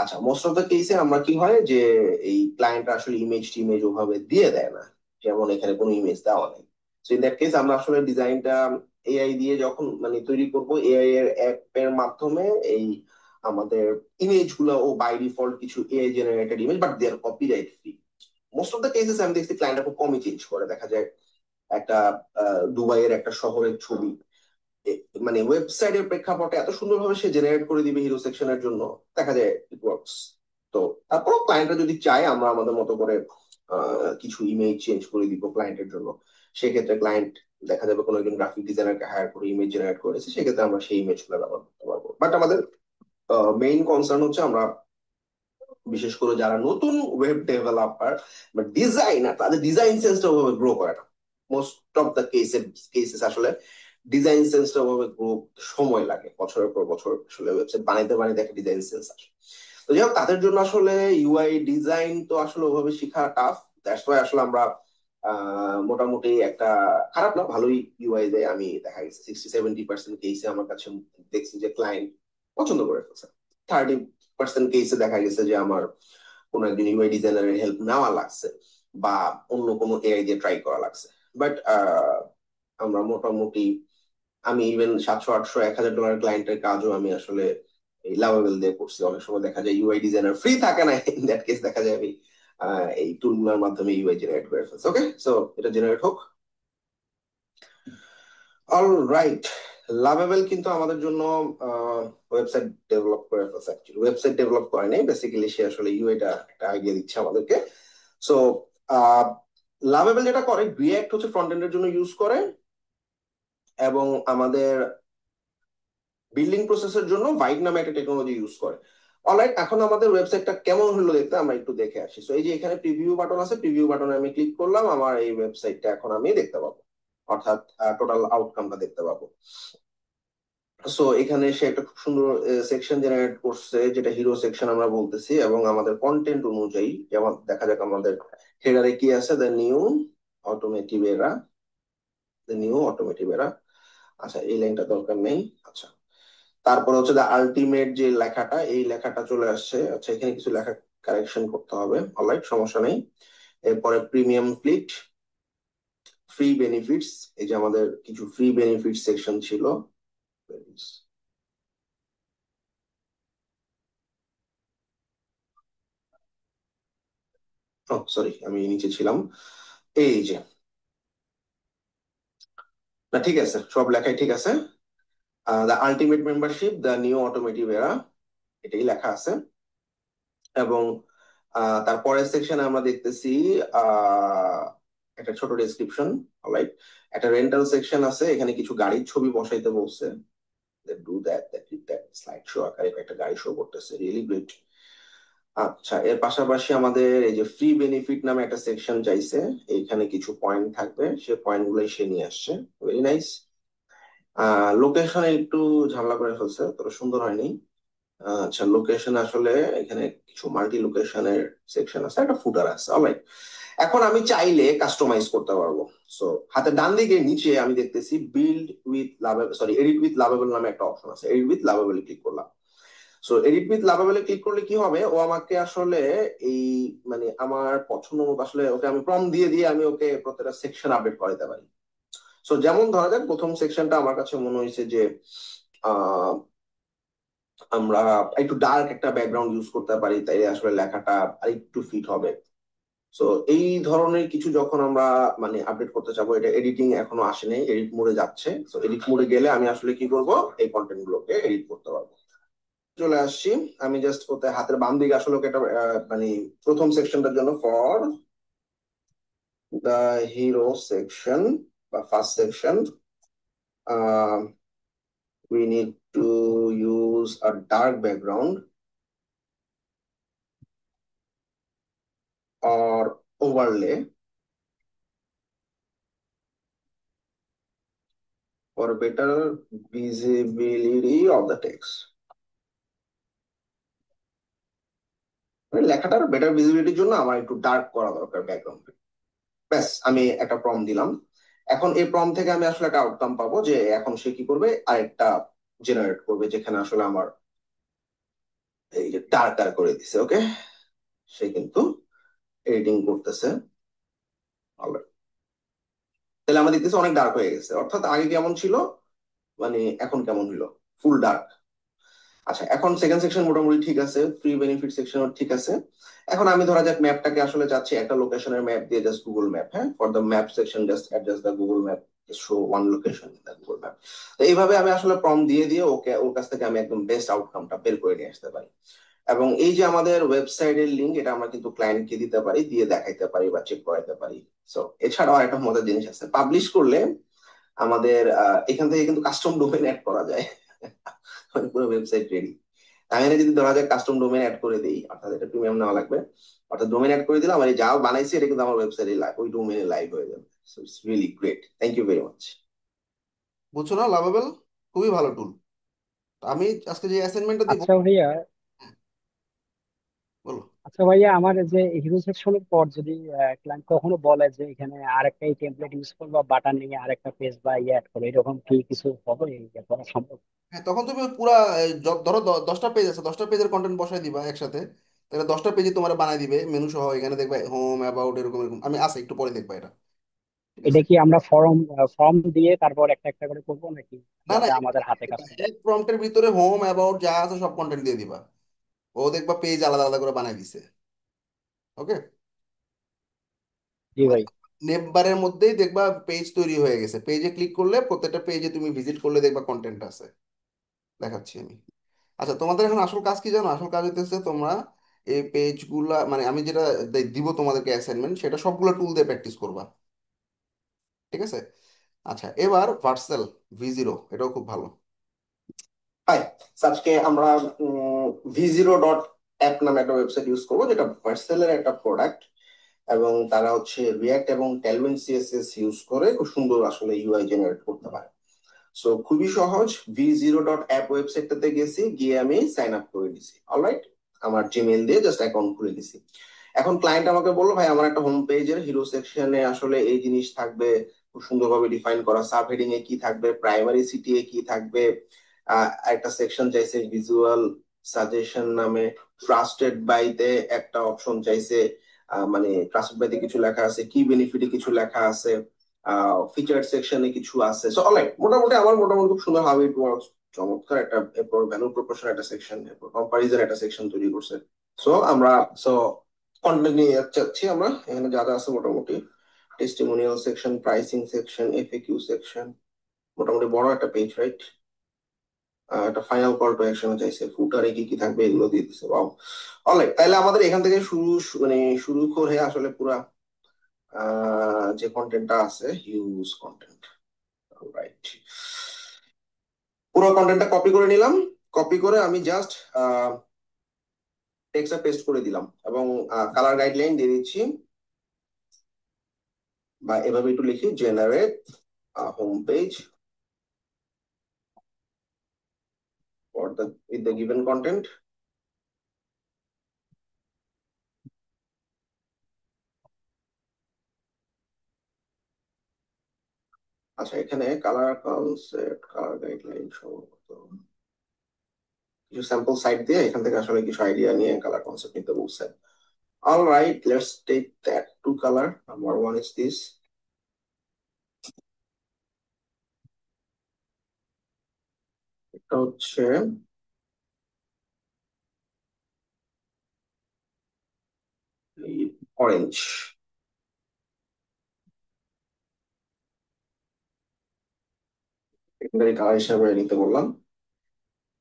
আচ্ছা, মোস্ট অফ দ্য কেসে আমরা কি হয় যে এই ক্লায়েন্ট আসলে ইমেজ টিমেজ ওভাবে দিয়ে দেয় না, যেমন এখানে কোনো ইমেজ দেওয়া নেই। তো ইন দ্যাট কেস আমরা আসলে ডিজাইনটা এআই দিয়ে যখন মানে তৈরি করব, এআই এর অ্যাপ এর মাধ্যমে এই আমাদের ইমেজ গুলো ও বাই ডিফল্ট কিছু AI generated image, but they are copyright free. Most of the cases আমি দেখছি ক্লায়েন্টরা খুব কমই চেঞ্জ করে। দেখা যায় একটা দুবাইয়ের একটা শহরের ছবি মানে ওয়েবসাইটের প্রেক্ষাপটে এত সুন্দরভাবে সে জেনারেট করে দিবে হিরো সেকশনের জন্য, দেখা যায় ইট ওয়ার্কস। তো তারপর ক্লায়েন্টরা যদি চায় আমরা আমাদের মতো করে কিছু ইমেজ চেঞ্জ করে দিব ক্লায়েন্টের জন্য। সেক্ষেত্রে ক্লায়েন্ট দেখা যাবে কোনো একজন গ্রাফিক ডিজাইনারকে হায়ার করে ইমেজ জেনারেট করেছে, সেক্ষেত্রে আমরা সেই ইমেজ গুলো ব্যবহার করতে পারবো। বাট আমাদের মেইন কনসার্ন হচ্ছে আমরা বিশেষ করে যারা নতুন ওয়েব ডেভেলপার বা ডিজাইনার, তাদের ডিজাইন সেন্সটা ওভাবে গ্রো করে না। মোস্ট অফ দ্য কেসেস আসলে ডিজাইন সেন্সটা ওভাবে গ্রো সময় লাগে, বছরের পর বছর আসলে ওয়েবসাইট বানাইতে বানাইতে একটা ডিজাইন সেন্স আসে। তো যাই হোক, তাদের জন্য আসলে ইউআই ডিজাইন তো আসলে ওভাবে শেখা টাফ। দ্যাটস ওয়াই আসলে আমরা মোটামুটি একটা, খারাপ না ভালোই ইউআই দেয়। আমি দেখা গেছে 60-70% কেসে আমার কাছে দেখছি যে ক্লায়েন্ট পছন্দ করে ফেলছে। 30% কেসে দেখা গেছে যে আমার কোনো একজন ইউআই ডিজাইনারের হেল্প নেওয়া লাগছে, বা অন্য কোনো এআই দিয়ে ট্রাই করা লাগছে। বাট আমরা মোটামুটি, আমি ইভেন 700, 800, $1000 ক্লায়েন্টের কাজও আমি আসলে এই লাভেবল দিয়ে করছি। অনেক সময় দেখা যায় ইউআই ডিজাইনার ফ্রি থাকে না, ইন দ্যাট কেস দেখা যায় আমি এই টুলগুলোর মাধ্যমে ইউআই জেনারেট করে ফেলছি। ওকে, সো এটা জেনারেট হোক। অল রাইট, লাভেবল কিন্তু আমাদের জন্য ওয়েবসাইট ডেভেলপ করে ফেলছে। অ্যাকচুয়ালি ওয়েবসাইট ডেভেলপ করে নাই, বেসিক্যালি সে আসলে ইউআইটা একটা আইডিয়া দিচ্ছে আমাদেরকে। সো লাভেবল যেটা করে, রিঅ্যাক্ট হচ্ছে ফ্রন্ট এন্ডের জন্য ইউজ করে, এবং আমাদের বিল্ডিং প্রসেসের জন্য ভাইট নামে একটা টেকনোলজি ইউজ করে। অলরাইট, এখন আমাদের ওয়েবসাইটটা কেমন হলো দেখতে আমরা একটু দেখে আসি। সো এই যে এখানে প্রিভিউ বাটন আছে, প্রিভিউ বাটনে আমি ক্লিক করলাম, আমার এই ওয়েবসাইটটা এখন আমি দেখতে পাবো, অর্থাৎ টোটাল আউটকামটা দেখতে পাবো। সো এখানে সে একটা খুব সুন্দর সেকশন জেনারেট করছে, যেটা হিরো সেকশন আমরা বলতেছি, এবং আমাদের কন্টেন্ট অনুযায়ী যেমন দেখা যাক আমাদের হেডারে কি আছে, অটোমেটিভ এরা দ্য নিউ অটোমেটিভ এরা। আচ্ছা, এই লাইনটা দরকার নেই। আচ্ছা, তারপর হচ্ছে দ্য আলটিমেট যে লেখাটা, এই লেখাটা চলে আসছে। আচ্ছা, এখানে কিছু লেখা কারেকশন করতে হবে। অলরাইট, সমস্যা নেই। এরপরে প্রিমিয়াম ফ্লিট, ফ্রি বেনিফিটস, এই যে আমাদের কিছু ফ্রি বেনিফিট সেকশন ছিল। ও সরি, আমি নিচে ছিলাম। এই যে, না ঠিক আছে, সব লেখাই ঠিক আছে। The ultimate membership, the new automotive এরা, এটাই লেখা আছে। এবং তারপরের সেকশনে আমরা দেখতেছি আহ একটা ছোট ডেসক্রিপশন। অলরাইট, একটা রেন্টাল সেকশন আছে, এখানে কিছু গাড়ির ছবি বসাইতে বলছে। Do that, that slide show আকারে একটা গাড়ি শো করতেছে, রিয়েলি গ্রেট। আচ্ছা, এর পাশাপাশি আমাদের এই যে ফ্রি বেনিফিট নামে একটা সেকশন চাইছে, এইখানে কিছু পয়েন্ট থাকবে, সে পয়েন্ট গুলোই সে নিয়ে আসছে। Very nice. লোকেশনে একটু ঝামেলা করে ফেলছে, তত সুন্দর হয়নি। আচ্ছা, লোকেশন আসলে এখানে কিছু মাল্টি লোকেশনের সেকশন আছে, একটা ফুটার আছে। অলরাইট, এখন আমি চাইলে কাস্টমাইজ করতে পারবো। সো হাতের ডান দিকে নিচে আমি দেখতেছি build with lovable, sorry, edit with lovable নামে একটা অপশন আছে। এডিট উইথ লাভেবল ক্লিক করলাম। So edit with lovable click করলে কি হবে, ও আমাকে আসলে এই মানে আমার পছন্দ মতো আসলে ওকে আমি প্রম্পট দিয়ে দিয়ে আমি ওকে প্রত্যেকটা সেকশন আপডেট করাতে পারি। সো যেমন ধরা যাক প্রথম সেকশনটা আমার কাছে মনে হয়েছে যে আহ, আমরা একটু ডার্ক একটা ব্যাকগ্রাউন্ড ইউজ করতে পারি, তাই আসলে লেখাটা আরেকটু ফিট হবে। সো এই ধরনের কিছু যখন আমরা মানে আপডেট করতে চাবো, এটা এডিটিং এখনো আসেনি, এডিট মোডে যাচ্ছে। সো এডিট মোডে গেলে আমি আসলে কি করব, এই কন্টেন্ট গুলোকে এডিট করতে পারবো। চলে আসছি, আমি জাস্ট ওতে হাতের বাম দিকে আসলে ওকে একটা মানে প্রথম সেকশনটার জন্য ফর দ্য হিরো সেকশন বা first section we need to use a dark background or overlay for better visibility of the text. মানে লেখাটার বেটার ভিজিবিলিটির জন্য আমার একটু ডার্ক করা দরকার ব্যাকগ্রাউন্ড। ব্যাস, আমি একটা প্রম দিলাম। এখন এই প্রম থেকে আমি আসলে একটা আউটকাম পাবো, যে এখন সে কি করবে, আরেকটা জেনারেট করবে যেখানে আসলে আমার এই যে ডার্ক ডার্ক করে দিছে। ওকে, সে কিন্তু এডিটিং করতেছে। Alright. তাহলে আমরা দেখতেছি অনেক ডার্ক হয়ে গেছে, অর্থাৎ আগে কেমন ছিল মানে এখন কেমন হইলো, ফুল ডার্ক। আচ্ছা, এখন সেকেন্ড সেকশন মোটামুটি ঠিক আছে, ফ্রি বেনিফিট সেকশন ঠিক আছে। এখন আমি ধরা যাক ম্যাপটাকে আসলে চাচ্ছি একটা লোকেশনের ম্যাপ দিয়ে, জাস্ট গুগল ম্যাপ, হ্যাঁ, for the map section just adjust the Google map, show one location in the Google map. তো এইভাবে আমি আসলে প্রম্পট দিয়ে দিয়ে ওকে, ওর কাছ থেকে আমি একদম বেস্ট আউটকামটা বের করে নিয়ে আসতে পারি। এবং এই যে আমাদের ওয়েবসাইটের লিংক, এটা আমরা কিন্তু ক্লায়েন্টকে দিতে পারি, দিয়ে দেখাইতে পারি বা চেক করাইতে পারি। সো এছাড়াও একটা মজার জিনিস আছে, পাবলিশ করলে আমাদের এখান থেকে কিন্তু কাস্টম ডোমেইন অ্যাড করা যায়। মানে পুরো ওয়েবসাইট রেডি। আমি এখানে যদি ধরা যায় কাস্টম ডোমেইন অ্যাড করে দিই, অর্থাৎ এটা প্রিমিয়াম নেওয়া লাগবে, অর্থাৎ ডোমেইন অ্যাড করে দিলাম, আমি যা বানাইছি এটা কিন্তু আমার ওয়েবসাইটে ওই ডোমেইনে লাইভ হয়ে যাবে। So it's really great, thank you very much. বুঝছো না, লাভেবল খুবই ভালো টুল। আমি আজকে যে অ্যাসাইনমেন্টটা দিব। আচ্ছা ভাইয়া, বলো। আচ্ছা ভাইয়া, আমার যে হিরো সেকশনের পর যদি ক্লায়েন্ট কখনো বলে যে এখানে আরেকটা এই টেমপ্লেট ইউজ করবো, বাটন নিয়ে আরেকটা পেজ বা ইয়ে অ্যাড করো, এরকম কি কিছু হবে? এটা করা সম্ভব? হ্যাঁ, তখন তুমি পুরা ধরো 10টা পেজ আছে, 10টা পেজের কন্টেন্ট বসাই দিবা একসাথে। তাহলে 10টা পেজে তোমার বানাই দিবে মেনু সহ। এখানে দেখবে হোম, অ্যাবাউট, এরকম এরকম আমি আছে, একটু পরে দেখবা এটা। ঠিক এটা আছে। কি আমরা ফর্ম ফর্ম দিয়ে তারপর একটা একটা করে করবো, নাকি না না, যাতে আমাদের হাতে কাজ করে? এক প্রম্পটের ভিতরে হোম, অ্যাবাউট যা আছে সব কন্টেন্ট দিয়ে দিবা। ও দেখবা পেজ আলাদা আলাদা করে বানাই দিছে। ওকে। জি মানে ভাই। নেম বারের মধ্যেই দেখবা পেজ তৈরি হয়ে গেছে। পেজে ক্লিক করলে প্রত্যেকটা পেজে তুমি ভিজিট করলে দেখবা কন্টেন্ট আছে। দেখাচ্ছি আমি। আচ্ছা, তোমাদের এখন আসল কাজ কি জানো? আসল কাজ হইতেছে তোমরা এই পেজগুলা, মানে আমি যেটা দিব তোমাদেরকে অ্যাসাইনমেন্ট, সেটা সবগুলো টুল দিয়ে প্র্যাকটিস করবা। ঠিক আছে। আচ্ছা, এবার ভার্সেল V0, এটাও খুব ভালো। হাই, আজকে আমরা v0.app নামে একটা ওয়েবসাইট ইউজ করবো, যেটা ভার্সেলের একটা প্রোডাক্ট। এবং তারা হচ্ছে রিয়াক্ট এবং টেলভিন সিএসএস ইউজ করে খুব সুন্দর আসলে ইউআই জেনারেট করতে পারে। সো খুবই সহজ, v0.app ওয়েবসাইটটাতে গেছি, গিয়ে আমি সাইন আপ করে দিছি। অলরাইট, আমার জিমেইল দিয়ে জাস্ট অ্যাকাউন্ট খুলে দিছি। এখন ক্লায়েন্ট আমাকে বললো, ভাই আমার একটা হোম পেজের হিরো সেকশনে আসলে এই জিনিস থাকবে, খুব সুন্দরভাবে ডিফাইন করা, সাব হেডিং এ কি থাকবে, প্রাইমারি সিটি এ কি থাকবে, একটা সেকশন চাইছে ভিজুয়াল সাজেশন নামে, ট্রাস্টেড বাইতে একটা অপশন চাইছে, মানে ট্রাস্টেড বাইতে কিছু লেখা আছে, কি বেনিফিটে কিছু লেখা আছে, ফিচার সেকশনে কিছু আছে। সো অলরাইট, মোটামুটি আমার মোটামুটি খুব সুন্দর হাউ ইট ওয়ার্কস, চমৎকার একটা, এরপর ভ্যালু প্রপোর্শন একটা সেকশন, এরপর কম্পারিজন একটা সেকশন তৈরি করছে। সো আমরা সো কন্টেন্ট নিয়ে যাচ্ছি আমরা, এখানে যা যা আছে মোটামুটি testimonial section, pricing section, FAQ section, মোটামুটি বড় একটা পেজ, রাইট। একটা ফাইনাল কল টু অ্যাকশন চাইছে, ফুটারে কি কি থাকবে এগুলো দিয়ে দিছে। ওয়াও, অলরাইট, তাহলে আমাদের এখান থেকে মানে শুরু করে আসলে পুরা যে কন্টেন্টটা আছে, হিউজ কন্টেন্ট। রাইট, পুরো কন্টেন্টটা কপি করে নিলাম। কপি করে আমি জাস্ট টেক্সটটা পেস্ট করে দিলাম এবং কালার গাইডলাইন দিয়ে দিচ্ছি, বা এভাবে একটু লিখি, generate home page for the with the given content. আচ্ছা, এখানে কালার কনসেপ্ট, কালার গাইডলাইন সম্ভবত কিছু স্যাম্পল সাইট দিয়ে এখান থেকে আসলে কিছু আইডিয়া নিয়ে কালার কনসেপ্ট নিতে বলছে। All right, let's take that two color. Number one is this. এটা হচ্ছে অরেঞ্জ। সেকেন্ডারি কালার হিসাবে নিতে বললাম।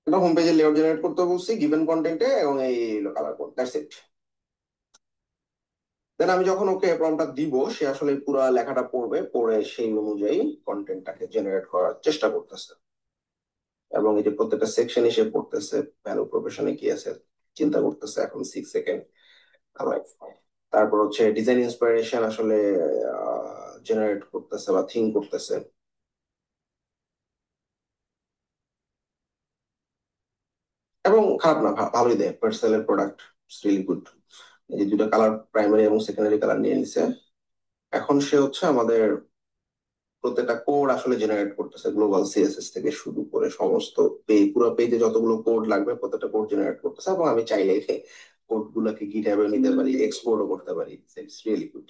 এটা হোম পেজে লেআউট জেনারেট করতে বলছি গিভেন কন্টেন্টে, এবং এই কালার কোড, দ্যাটস ইট। দেন আমি যখন ওকে প্রম্পটটা দিব, সে আসলে পুরো লেখাটা পড়বে, পড়ে সেই অনুযায়ী কন্টেন্টটাকে জেনারেট করার চেষ্টা করতেছে। এবং এই যে প্রত্যেকটা সেকশন সে পড়তেছে, ভ্যালু প্রফেশনে কি আছে চিন্তা করতেছে। এখন 6 সেকেন্ড। তারপর হচ্ছে ডিজাইন ইন্সপিরেশন আসলে জেনারেট করতেছে বা থিঙ্ক করতেছে। এবং খারাপ না, ভালোই দেয়। পার্সেলের প্রোডাক্ট রিয়েলি গুড। এই যে দুটো কালার, প্রাইমারি এবং সেকেন্ডারি কালার নিয়ে নিছে। এখন সে হচ্ছে আমাদের প্রত্যেকটা কোড আসলে জেনারেট করতেছে, গ্লোবাল সিএসএস থেকে শুরু করে সমস্ত পুরো পেজে যতগুলো কোড লাগবে প্রত্যেকটা কোড জেনারেট করতেছে। এবং আমি চাইলে কোড গুলাকে গিটহাবে নিতে পারি, এক্সপোর্টও করতে পারি। It's really good.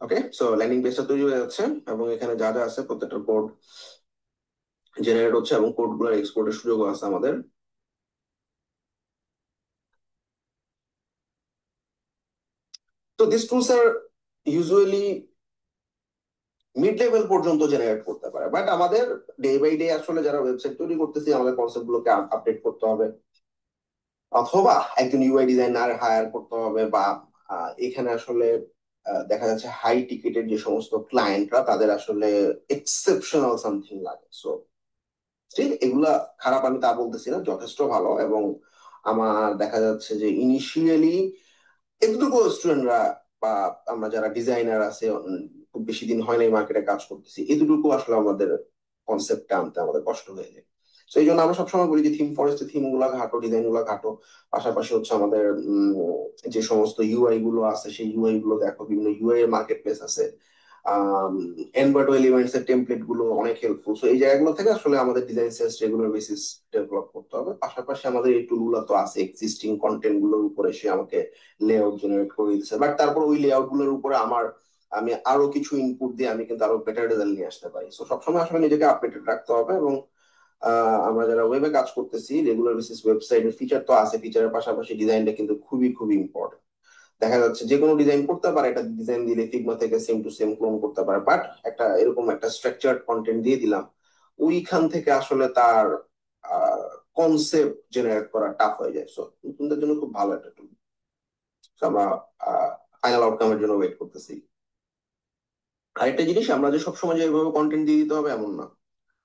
Okay, so landing পেজটা তৈরি হয়ে যাচ্ছে, এবং এখানে যা যা আছে প্রত্যেকটা কোড জেনারেট হচ্ছে, এবং কোড গুলোর এক্সপোর্টের সুযোগও আছে আমাদের। তো this tools are usually mid level পর্যন্ত জেনারেট করতে পারে, বাট আমাদের ডে বাই ডে আসলে যারা ওয়েবসাইট তৈরি করতেছি আমাদের কনসেপ্ট গুলোকে আপডেট করতে হবে, অথবা একজন ইউআই ডিজাইনার হায়ার করতে হবে, বা এখানে আসলে দেখা যাচ্ছে হাই টিকেটের যে সমস্ত ক্লায়েন্টরা তাদের আসলে এক্সেপশনাল সামথিং লাগে। সো স্টিল এগুলা খারাপ আমি তা বলতেছি না, যথেষ্ট ভালো। এবং আমার দেখা যাচ্ছে যে ইনিশিয়ালি এতটুকু স্টুডেন্টরা বা আমরা যারা ডিজাইনার আছে, খুব বেশি দিন হয় নাই মার্কেটে কাজ করতেছি, এতটুকু আসলে আমাদের কনসেপ্টটা আনতে আমাদের কষ্ট হয়ে যায়। তো এই জন্য আমরা সবসময় বলি যে থিম ফরেস্টে থিম গুলা ঘাটো, ডিজাইন গুলা ঘাটো। পাশাপাশি হচ্ছে আমাদের যে সমস্ত ইউআই গুলো আছে সেই ইউআই গুলো দেখো, বিভিন্ন ইউআই এর মার্কেট প্লেস আছে। এনভার্টো এলিমেন্টস এর টেমপ্লেট গুলো অনেক হেল্পফুল। সো এই জায়গাগুলো থেকে আসলে আমাদের design sense regular basis develop করতে হবে। পাশাপাশি আমাদের এই টুল গুলো তো আছে, এক্সিস্টিং কন্টেন্ট গুলোর উপরে সে আমাকে লেআউট জেনারেট করে দিচ্ছে, বাট তারপর ওই লেআউট গুলোর উপরে আমি আরো কিছু ইনপুট দিয়ে আমি কিন্তু আরো বেটার রেজাল্ট নিয়ে আসতে পারি। তো সবসময় আসলে নিজেকে আপডেটেড রাখতে হবে। এবং আমরা যারা ওয়েবে কাজ করতেছি, রেগুলার বেসিস ওয়েবসাইটের ফিচার তো আছে, ফিচারের পাশাপাশি ডিজাইনটা কিন্তু খুবই খুবই ইম্পর্টেন্ট। দেখা যাচ্ছে যে কোনো ডিজাইন করতে পারে, একটা ডিজাইন দিলে ফিগমা থেকে সেম টু সেম ক্লোন করতে পারে, বাট একটা এরকম একটা স্ট্রাকচার্ড কন্টেন্ট দিয়ে দিলাম, ওইখান থেকে আসলে তার কনসেপ্ট জেনারেট করা টাফ হয়ে যায়। সো নতুনদের জন্য খুব ভালো একটা টুল। আমরা ফাইনাল আউটকামের জন্য ওয়েট করতেছি। আরেকটা জিনিস, আমরা যে সবসময় যে এইভাবে কন্টেন্ট দিয়ে দিতে হবে এমন না।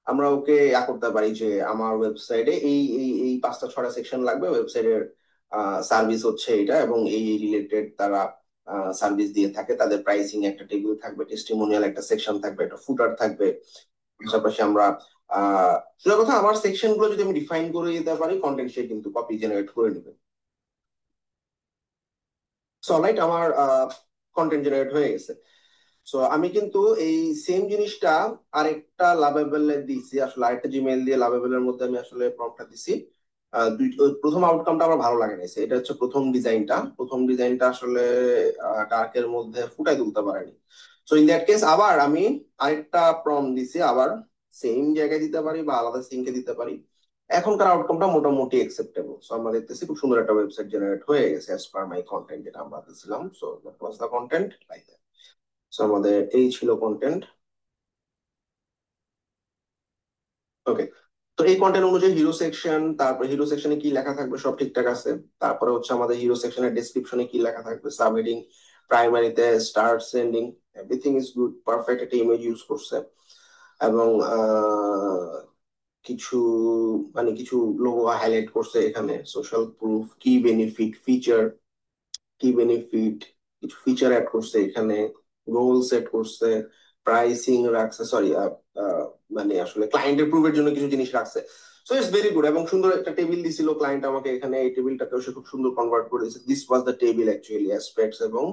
আমরা ওকে করতে পারি যে আমার ওয়েবসাইটে এই 5টা 6টা সেকশন লাগবে, ওয়েবসাইটের সার্ভিস হচ্ছে এটা, এবং এই রিলেটেড তারা সার্ভিস দিয়ে থাকে। তাদের প্রাইসিং একটা টেবিল থাকবে, টেস্টিমোনিয়াল একটা সেকশন থাকবে, একটা ফুটার থাকবে। পাশাপাশি আমরা সোজা কথা, আমার সেকশন গুলো যদি আমি ডিফাইন করে দিতে পারি, কন্টেন্ট সে কিন্তু কপি জেনারেট করে নেবে। সো অলরাইট, আমার কন্টেন্ট জেনারেট হয়ে গেছে। সো আমি কিন্তু এই সেম জিনিসটা আরেকটা লাভেবল দিছি, আসলে আরেকটা জিমেইল দিয়ে লাভেবলের মধ্যে আমি আসলে প্রম্পটটা দিছি। ওই প্রথম আউটকামটা আমার ভালো লাগে না। এটা হচ্ছে প্রথম ডিজাইনটা আসলে ডার্কের মধ্যে ফুটাই তুলতে পারেনি। সো ইন দ্যাট কেস আবার আমি আরেকটা প্রম্পট দিছি, আবার সেম জায়গায় দিতে পারি বা আলাদা সিঙ্কে দিতে পারি। এখনকার আউটকামটা মোটামুটি একসেপ্টেবল। সো আমরা দেখতেছি খুব সুন্দর একটা ওয়েবসাইট জেনারেট হয়ে গেছে অ্যাজ পার মাই কন্টেন্ট যেটা আমরা দিছিলাম। So that was the content like that. So আমাদের এই ছিল কন্টেন্ট। ওকে, তো এই কন্টেন্ট অনুযায়ী হিরো সেকশন, তারপর হিরো সেকশনে কি লেখা থাকবে সব ঠিকঠাক আছে। তারপরে হচ্ছে আমাদের হিরো সেকশনের ডেসক্রিপশনে কি লেখা থাকবে, সাবহেডিং, প্রাইমারিতে start sending, everything is good, perfect একটা ইমেজ ইউজ করছে। এবং কিছু কিছু লোগো হাইলাইট করছে এখানে, সোশ্যাল প্রুফ, কি বেনিফিট, কিছু ফিচার অ্যাড করছে এখানে, গোল সেট করছে, প্রাইসিং রাখছে, সরি আসলে ক্লায়েন্ট প্রুফের জন্য কিছু জিনিস রাখছে। তো সো ইটস ভেরি গুড। এবং সুন্দর একটা টেবিল দিছিল ক্লায়েন্ট আমাকে এখানে, এই টেবিলটাকে সে খুব সুন্দর কনভার্ট করে দিয়েছে। This was the table actually, aspects এবং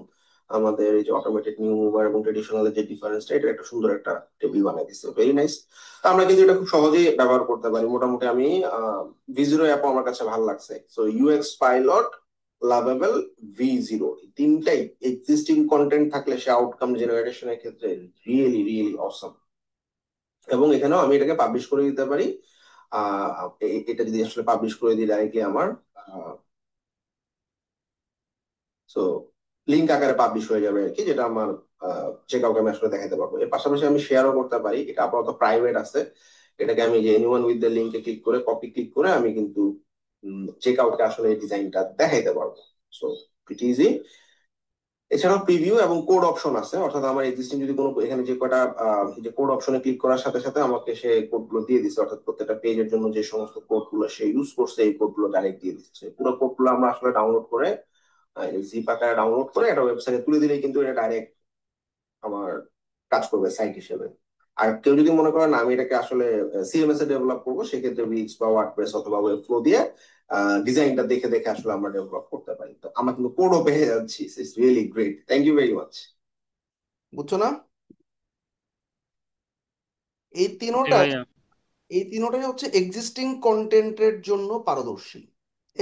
আমাদের এই যে অটোমেটেড নিউ মুভার এবং ট্রেডিশনাল যে ডিফারেন্সটা, এটা একটা সুন্দর একটা টেবিল বানিয়ে দিচ্ছে, ভেরি নাইস। আমরা কিন্তু এটা খুব সহজেই ব্যবহার করতে পারি মোটামুটি। আমি V0 অ্যাপ আমার কাছে ভালো লাগছে। So UX pilot, lovable, V0, তিনটাই এক্সিস্টিং কন্টেন্ট থাকলে সে আউটকাম জেনারেশনের ক্ষেত্রে রিয়েলি রিয়েলি অসম। এবং এখানেও আমি এটাকে পাবলিশ করে দিতে পারি। এটা যদি আসলে পাবলিশ করে দিই ডাইরেক্টলি আমার, সো লিঙ্ক আকারে পাবলিশ হয়ে যাবে আর কি, যেটা আমার যে কাউকে আমি আসলে দেখাতে পারবো। এর পাশাপাশি আমি শেয়ারও করতে পারি, এটা আপাতত প্রাইভেট আছে। এটাকে আমি যে এনিওয়ান উইথ দ্য লিঙ্কে ক্লিক করে, কপি ক্লিক করে আমি কিন্তু যে কাউকে আসলে এই ডিজাইনটা দেখাইতে পারবো। So it easy. এছাড়াও প্রিভিউ এবং কোড অপশন আছে, অর্থাৎ আমার এক্সিস্টিং যদি কোনো এখানে যে কটা এই যে কোড অপশনে ক্লিক করার সাথে সাথে আমাকে সে কোডগুলো দিয়ে দিচ্ছে, অর্থাৎ প্রত্যেকটা পেজের জন্য যে সমস্ত কোডগুলো সে ইউজ করছে এই কোডগুলো ডাইরেক্ট দিয়ে দিচ্ছে। পুরো কোডগুলো আমরা আসলে ডাউনলোড করে জিপ আকারে ডাউনলোড করে একটা ওয়েবসাইটে তুলে দিলেই কিন্তু এটা ডাইরেক্ট আমার কাজ করবে সাইট হিসেবে। আর কেউ যদি মনে করেন আমি এটাকে আসলে সিএমএস এ ডেভেলপ করবো, সেক্ষেত্রে উইক্স বা ওয়ার্ডপ্রেস অথবা ওয়েব ফ্লো দিয়ে ডিজাইনটা দেখে দেখে আসলে আমরা ডেভেলপ করতে পারি। তো আমরা কিন্তু কোডও পেয়ে যাচ্ছি। It's really great, thank you very much. বুঝছো না? এই জি তিনোটাই ভাইয়া। এই তিনোটাই হচ্ছে এক্সিস্টিং কন্টেন্টের জন্য পারদর্শী।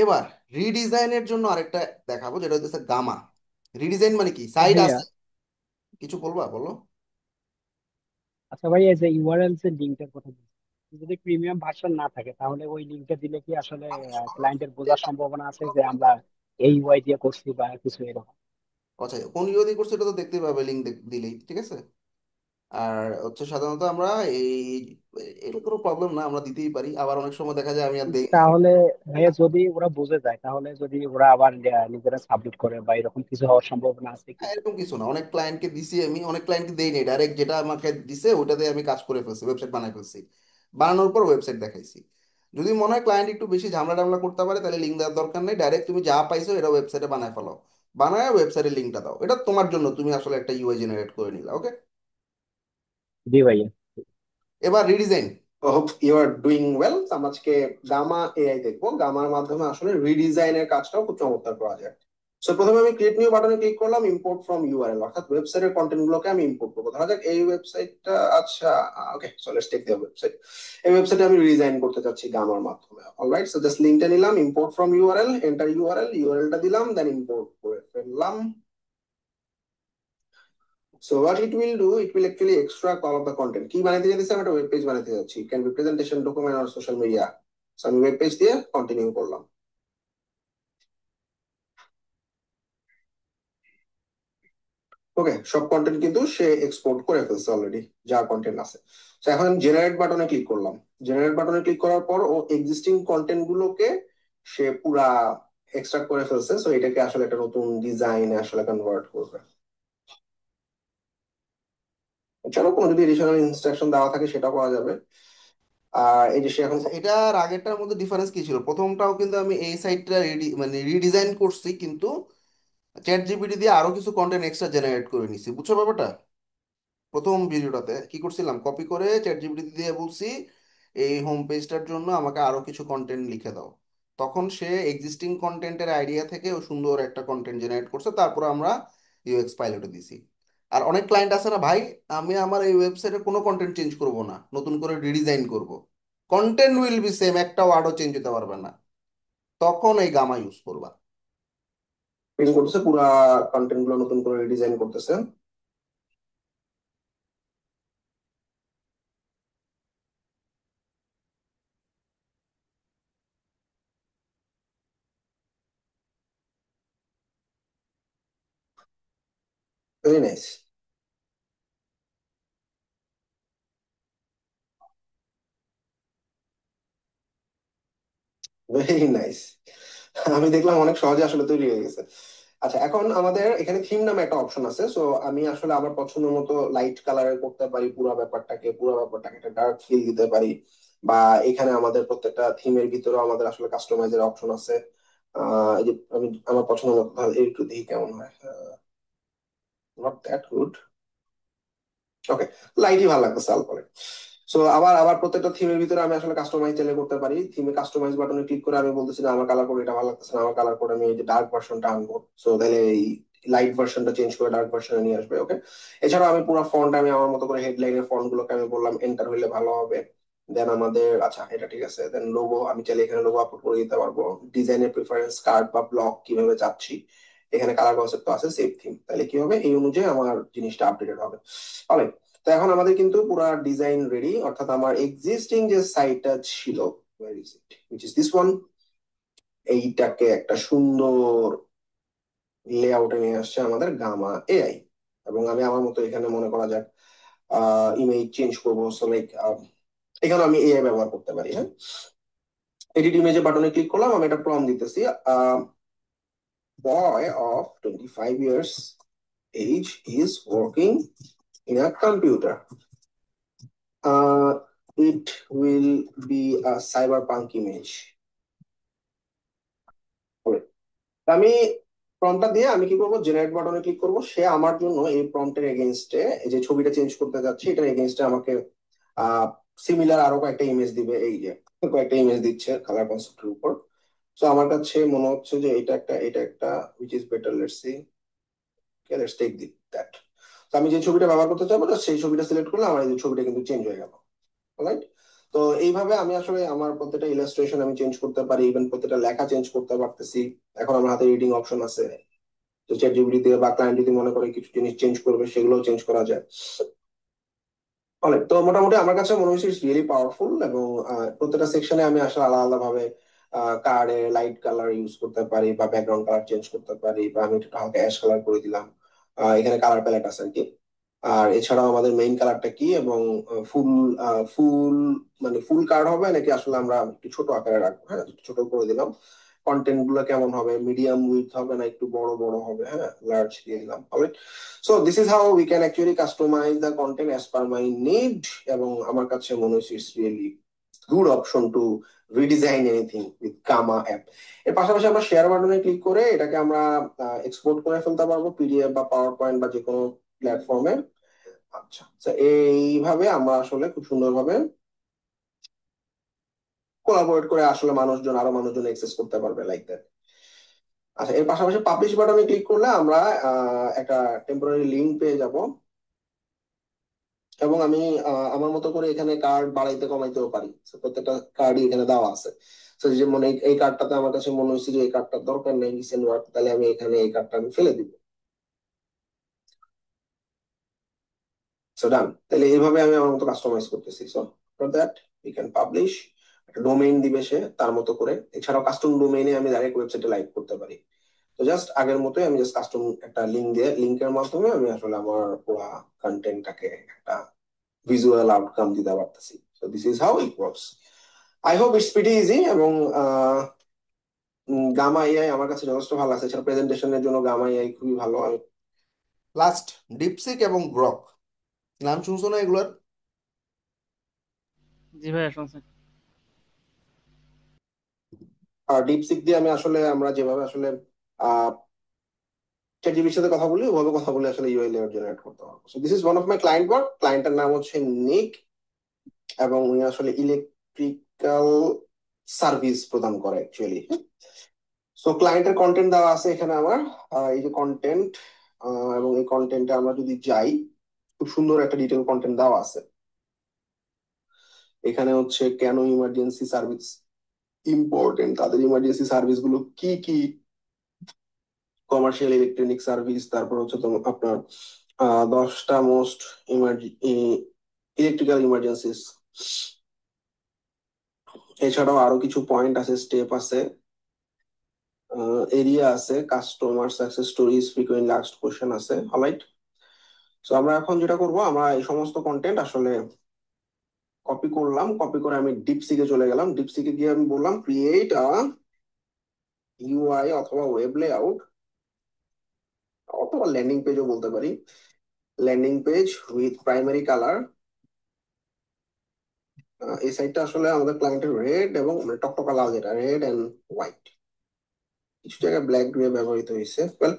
এবার রিডিজাইনের জন্য আরেকটা দেখাবো, যেটা হচ্ছে গামা। রিডিজাইন মানে কি? সাইট ভাইয়া, আছে, কিছু বলবা বলো। আচ্ছা ভাইয়া, এই যে ইউআরএল যে লিঙ্কের কথা বলছি, যদি প্রিমিয়াম ভার্সন না থাকে তাহলে ওই লিঙ্কটা দিলে কি আসলে ক্লায়েন্টের বোঝার সম্ভাবনা আছে যে আমরা এই ইউআই দিয়ে করছি বা কিছু এরকম? আচ্ছা, কোন ইউআই করছে এটা তো দেখতে পাবে লিঙ্ক দিলেই, ঠিক আছে। আর হচ্ছে সাধারণত আমরা এই এটা কোনো প্রবলেম না, আমরা দিতেই পারি। আবার অনেক সময় দেখা যায় আমি আর দেই না। তাহলে ভাইয়া, যদি ওরা বুঝে যায় তাহলে যদি ওরা আবার নিজেরা সাবমিট করে বা এরকম কিছু হওয়ার সম্ভাবনা আছে কি? এরকম কিছু না, অনেক ক্লায়েন্টকে দিছি আমি, অনেক ক্লায়েন্টকে দেই নাই, ডাইরেক্ট যেটা আমাকে দিছে ওটাতে আমি কাজ করে ফেলছি, ওয়েবসাইট বানাই ফেলছি। বানানোর পর ওয়েবসাইট দেখাইছি। যদি মনে হয় ক্লায়েন্ট একটু বেশি ঝামেলা টামলা করতে পারে, তাহলে লিঙ্ক দেওয়ার দরকার নেই, ডাইরেক্ট তুমি যা পাইছো এটা ওয়েবসাইটে বানায় ফেলো। বানায় ওয়েবসাইটের লিঙ্কটা দাও, এটা তোমার জন্য, তুমি আসলে একটা ইউআই জেনারেট করে নিলা, ওকে। জি ভাইয়া। এবার redesign. Hope you are doing well. আমরা আজকে গামা এআই দেখবো। গামার মাধ্যমে আসলে রিডিজাইনের কাজটাও খুব চমৎকার করা যায়। সো প্রথমে আমি ক্রিয়েট নিউ বাটনে ক্লিক করলাম, ইম্পোর্ট ফ্রম ইউআরএল, অর্থাৎ ওয়েবসাইটের কন্টেন্ট গুলোকে আমি ইম্পোর্ট করবো। ধরা যাক এই ওয়েবসাইটটা, আচ্ছা okay, so let's take the website. এই ওয়েবসাইটে আমি রিডিজাইন করতে চাচ্ছি গামার মাধ্যমে। অলরাইট, সো জাস্ট লিঙ্কটা নিলাম, import from URL, enter URL, ইউআরএলটা দিলাম, দেন ইম্পোর্ট করে ফেললাম। So what it will do, it will actually extract all of the content. কি বানাইতে যাচ্ছি? আমি একটা ওয়েব পেজ বানাইতে যাচ্ছি। It can be presentation, document or social media. So আমি ওয়েব পেজ দিয়ে কন্টিনিউ করলাম। ওকে, সব কন্টেন্ট কিন্তু সে এক্সপোর্ট করে ফেলছে অলরেডি, যা কন্টেন্ট আছে। তো এখন আমি জেনারেট বাটনে ক্লিক করলাম। জেনারেট বাটনে ক্লিক করার পর ও এক্সিস্টিং কন্টেন্ট গুলোকে সে পুরা এক্সট্রাক্ট করে ফেলছে। সো এটাকে আসলে একটা নতুন ডিজাইনে আসলে কনভার্ট করবে। এছাড়াও কোনো যদি এডিশনাল ইনস্ট্রাকশন দেওয়া থাকে সেটা করা যাবে। আর এই যে সে এখন আচ্ছা, এটার আগেরটার মধ্যে ডিফারেন্স কি ছিল? প্রথমটাও কিন্তু আমি এই সাইটটা মানে রিডিজাইন করছি, কিন্তু চ্যাট জিপিটি দিয়ে আরো কিছু কন্টেন্ট এক্সট্রা জেনারেট করে নিছি, বুঝছো ব্যাপারটা? প্রথম ভিডিওটাতে কি করছিলাম, কপি করে চ্যাট জিপিটি দিয়ে বলছি এই হোম পেজটার জন্য আমাকে আরো কিছু কন্টেন্ট লিখে দাও। তখন সে এক্সিস্টিং কন্টেন্টের আইডিয়া থেকে ও সুন্দর একটা কন্টেন্ট জেনারেট করছে, তারপর আমরা ইউএক্স পাইলটে দিছি। আর অনেক ক্লায়েন্ট আছে না ভাই, আমি আমার এই ওয়েবসাইটে কোনো কন্টেন্ট চেঞ্জ করব না, নতুন করে রিডিজাইন করব, কন্টেন্ট উইল বি সেম, একটা ওয়ার্ডও চেঞ্জ হতে পারবে না, তখন এই গামা ইউজ করবা। প্রিন্ট করতেছে, পুরা কন্টেন্ট গুলো নতুন করে রিডিজাইন করতেছে। Very nice, very nice. আমি দেখলাম অনেক সহজে আসলে তৈরি হয়ে গেছে। আচ্ছা, এখন আমাদের এখানে থিম নামে একটা অপশন আছে। সো আমি আসলে আমার পছন্দ মতো লাইট কালারে করতে পারি পুরো ব্যাপারটাকে একটা ডার্ক ফিল দিতে পারি। বা এখানে আমাদের প্রত্যেকটা থিমের ভিতরেও আমাদের আসলে কাস্টমাইজের অপশন আছে। এই যে আমি আমার পছন্দ মতো একটু দেখি কেমন হয়। Not that good. ওকে, লাইটই ভালো লাগতেছে আল পরে। সো আবার আবার প্রত্যেকটা থিমের ভিতরে আমি আসলে কাস্টমাইজ চাইলে করতে পারি। থিমে কাস্টমাইজ বাটনে ক্লিক করে আমি বলতেছি যে আমার কালার কোড এটা ভালো লাগতেছে না, আমার কালার কোড আমি এই যে ডার্ক ভার্সনটা আনবো। সো তাহলে এই লাইট ভার্সনটা চেঞ্জ করে ডার্ক ভার্সনে নিয়ে আসবে। ওকে, এছাড়াও আমি পুরো ফন্ট আমি আমার মতো করে হেডলাইনের ফন্ট গুলোকে আমি বললাম এন্টার হইলে ভালো হবে। দেন আমাদের আচ্ছা এটা ঠিক আছে। দেন লোগো আমি চাইলে এখানে লোগো আপলোড করে দিতে পারবো। ডিজাইনের প্রিফারেন্স কার্ড বা ব্লক কিভাবে চাচ্ছি, এখানে কালার কনসেপ্ট তো আছে, সেভ থিম, তাহলে কি হবে এই অনুযায়ী আমার জিনিসটা আপডেটেড হবে। অলরাইট, তো এখন আমাদের কিন্তু পুরা ডিজাইন রেডি, অর্থাৎ আমার এক্সিস্টিং যে সাইটটা ছিল, where is it, which is this one, এইটাকে একটা সুন্দর লেআউটে নিয়ে আসছে আমাদের গামা এআই। এবং আমি আমার মতো এখানে মনে করা যাক ইমেজ চেঞ্জ করবো, সো লাইক এখানে আমি এআই ব্যবহার করতে পারি। হ্যাঁ, এডিট ইমেজে বাটনে ক্লিক করলাম, আমি একটা প্রম্পট দিতেছি, boy of 25 years age is working in a computer. It will be a cyberpunk image. হবে। তা আমি প্রম্পটটা দিয়ে আমি কি করবো, জেনারেট বাটনে ক্লিক করব, সে আমার জন্য এই প্রম্পটের এগেইনস্টে যে ছবিটা চেঞ্জ করতে যাচ্ছি এটার এগেইনস্টে আমাকে সিমিলার আরো কয়েকটা ইমেজ দিবে। এই যে কয়েকটা ইমেজ দিচ্ছে কালার কনসেপ্টের উপর। তো আমার কাছে মনে হচ্ছে যে এটা একটা which is better, let's see, okay, let's take that. তো আমি যে ছবিটা ব্যবহার করতে চাইবো just সেই ছবিটা সিলেক্ট করলে আমার এই যে ছবিটা কিন্তু চেঞ্জ হয়ে গেল। রাইট, তো এইভাবে আমি আসলে আমার প্রত্যেকটা ইলাস্ট্রেশন আমি চেঞ্জ করতে পারি, ইভেন প্রত্যেকটা লেখা চেঞ্জ করতে পারতেছি। এখন আমার হাতে এডিটিং অপশন আছে, তো চ্যাট জিপিটি দিয়ে বা ক্লায়েন্ট যদি মনে করে কিছু জিনিস চেঞ্জ করবে সেগুলোও চেঞ্জ করা যায়। অনেক তো মোটামুটি আমার কাছে মনে হচ্ছে ইটস রিয়েলি পাওয়ারফুল। এবং প্রত্যেকটা সেকশনে আমি আসলে আলাদা আলাদা ভাবে কার্ডে লাইট কালার ইউজ করতে পারি বা ব্যাকগ্রাউন্ড কালার চেঞ্জ করতে পারি, বা আমি একটু হালকা অ্যাশ কালার করে দিলাম। এখানে কালার প্যালেট আছে আর কি। আর এছাড়াও আমাদের মেইন কালারটা কি, এবং ফুল ফুল মানে ফুল কার্ড হবে নাকি আসলে আমরা একটু ছোট আকারে রাখবো, হ্যাঁ একটু ছোট করে দিলাম। কন্টেন্ট গুলো কেমন হবে, মিডিয়াম উইথ হবে না একটু বড় বড় হবে, হ্যাঁ লার্জ দিয়ে দিলাম। So this is how we can actually customise the content as per my need. এবং আমার কাছে মনে হচ্ছে it's really good option to redesign anything with Gamma app. এর পাশাপাশি আমরা শেয়ার বাটনে ক্লিক করে এটাকে আমরা এক্সপোর্ট করে ফেলতে পারবো পিডিএফ বা পাওয়ার পয়েন্ট বা যে কোনো প্ল্যাটফর্মে। আচ্ছা, তো এইভাবে আমরা আসলে খুব সুন্দরভাবে কোলাবোরেট করে আসলে আরো মানুষজন অ্যাক্সেস করতে পারবে লাইক দ্যাট। আচ্ছা, এর পাশাপাশি পাবলিশ বাটনে ক্লিক করলে আমরা একটা টেম্পোরারি লিংক পেয়ে যাব। এবং আমি আমার মতো করে এখানে কার্ড বাড়াইতে কমাইতেও পারি। So, প্রত্যেকটা কার্ডই এখানে দেওয়া আছে। তো যে মনে এই কার্ডটাতে আমার কাছে মনে হচ্ছে যে এই কার্ডটার দরকার নেই রিসেন্ট ওয়ার্ক, তাহলে আমি এখানে এই কার্ডটা আমি ফেলে দিব। সো ডান, তাহলে এইভাবে আমি আমার মতো কাস্টমাইজ করতেছি। So for that we can publish, একটা ডোমেইন দিবে সে তার মতো করে। এছাড়াও কাস্টম ডোমেইনে আমি ডাইরেক্ট ওয়েবসাইটে লাইভ করতে পারি। তো জাস্ট আগের মতোই আমি জাস্ট কাস্টম একটা লিঙ্ক দিয়ে লিঙ্কের মাধ্যমে আমি আসলে আমার পুরো কন্টেন্টটাকে একটা ভিজুয়াল আউটকাম দিতে পারতেছি। So this is how it works. I hope it's pretty easy. এবং গামা এআই আমার কাছে যথেষ্ট ভালো লাগছে। এছাড়া প্রেজেন্টেশনের জন্য গামা এআই খুবই ভালো। আমি লাস্ট ডিপসিক এবং গ্রক, নাম শুনছো না এগুলোর? জি ভাইয়া শুনছেন। ডিপসিক দিয়ে আমি আসলে আমরা যেভাবে আসলে চ্যাটজিপিটির সাথে কথা বলি ওভাবে কথা বলে আসলে ইউআই লেয়ার জেনারেট করতে পারবো। So this is one of my client work. ক্লায়েন্টের নাম হচ্ছে নিক, এবং উনি আসলে ইলেকট্রিক্যাল সার্ভিস প্রদান করে অ্যাকচুয়ালি। সো ক্লায়েন্টের কন্টেন্ট দেওয়া আছে এখানে আমার। এই যে কন্টেন্ট, এবং এই কন্টেন্টে আমরা যদি যাই, খুব সুন্দর একটা ডিটেল কন্টেন্ট দেওয়া আছে। এখানে হচ্ছে কেন ইমার্জেন্সি সার্ভিস ইম্পর্টেন্ট, তাদের ইমার্জেন্সি সার্ভিস গুলো কি কি, কমার্শিয়াল ইলেকট্রনিক সার্ভিস, তারপর হচ্ছে তো আপনার 10টা মোস্ট ইলেকট্রিক্যাল ইমার্জেন্সিস। এছাড়াও আরো কিছু পয়েন্ট আছে, স্টেপ আছে, এরিয়া আছে, customer success stories, frequently asked question আছে। অলরাইট, তো আমরা এখন যেটা করব, আমরা এই সমস্ত কন্টেন্ট আসলে কপি করলাম, কপি করে আমি ডিপসিকে চলে গেলাম। ডিপসিকে গিয়ে আমি বললাম ক্রিয়েট আ ইউআই অথবা ওয়েব লেআউট অথবা ল্যান্ডিং পেজও বলতে পারি, landing page with primary colour. এই সাইডটা আসলে আমাদের ক্লায়েন্টের রেড এবং মানে টকটকা লাল, যেটা রেড এন্ড হোয়াইট, কিছু জায়গায় ব্ল্যাক গ্রে ব্যবহৃত হয়েছে, well,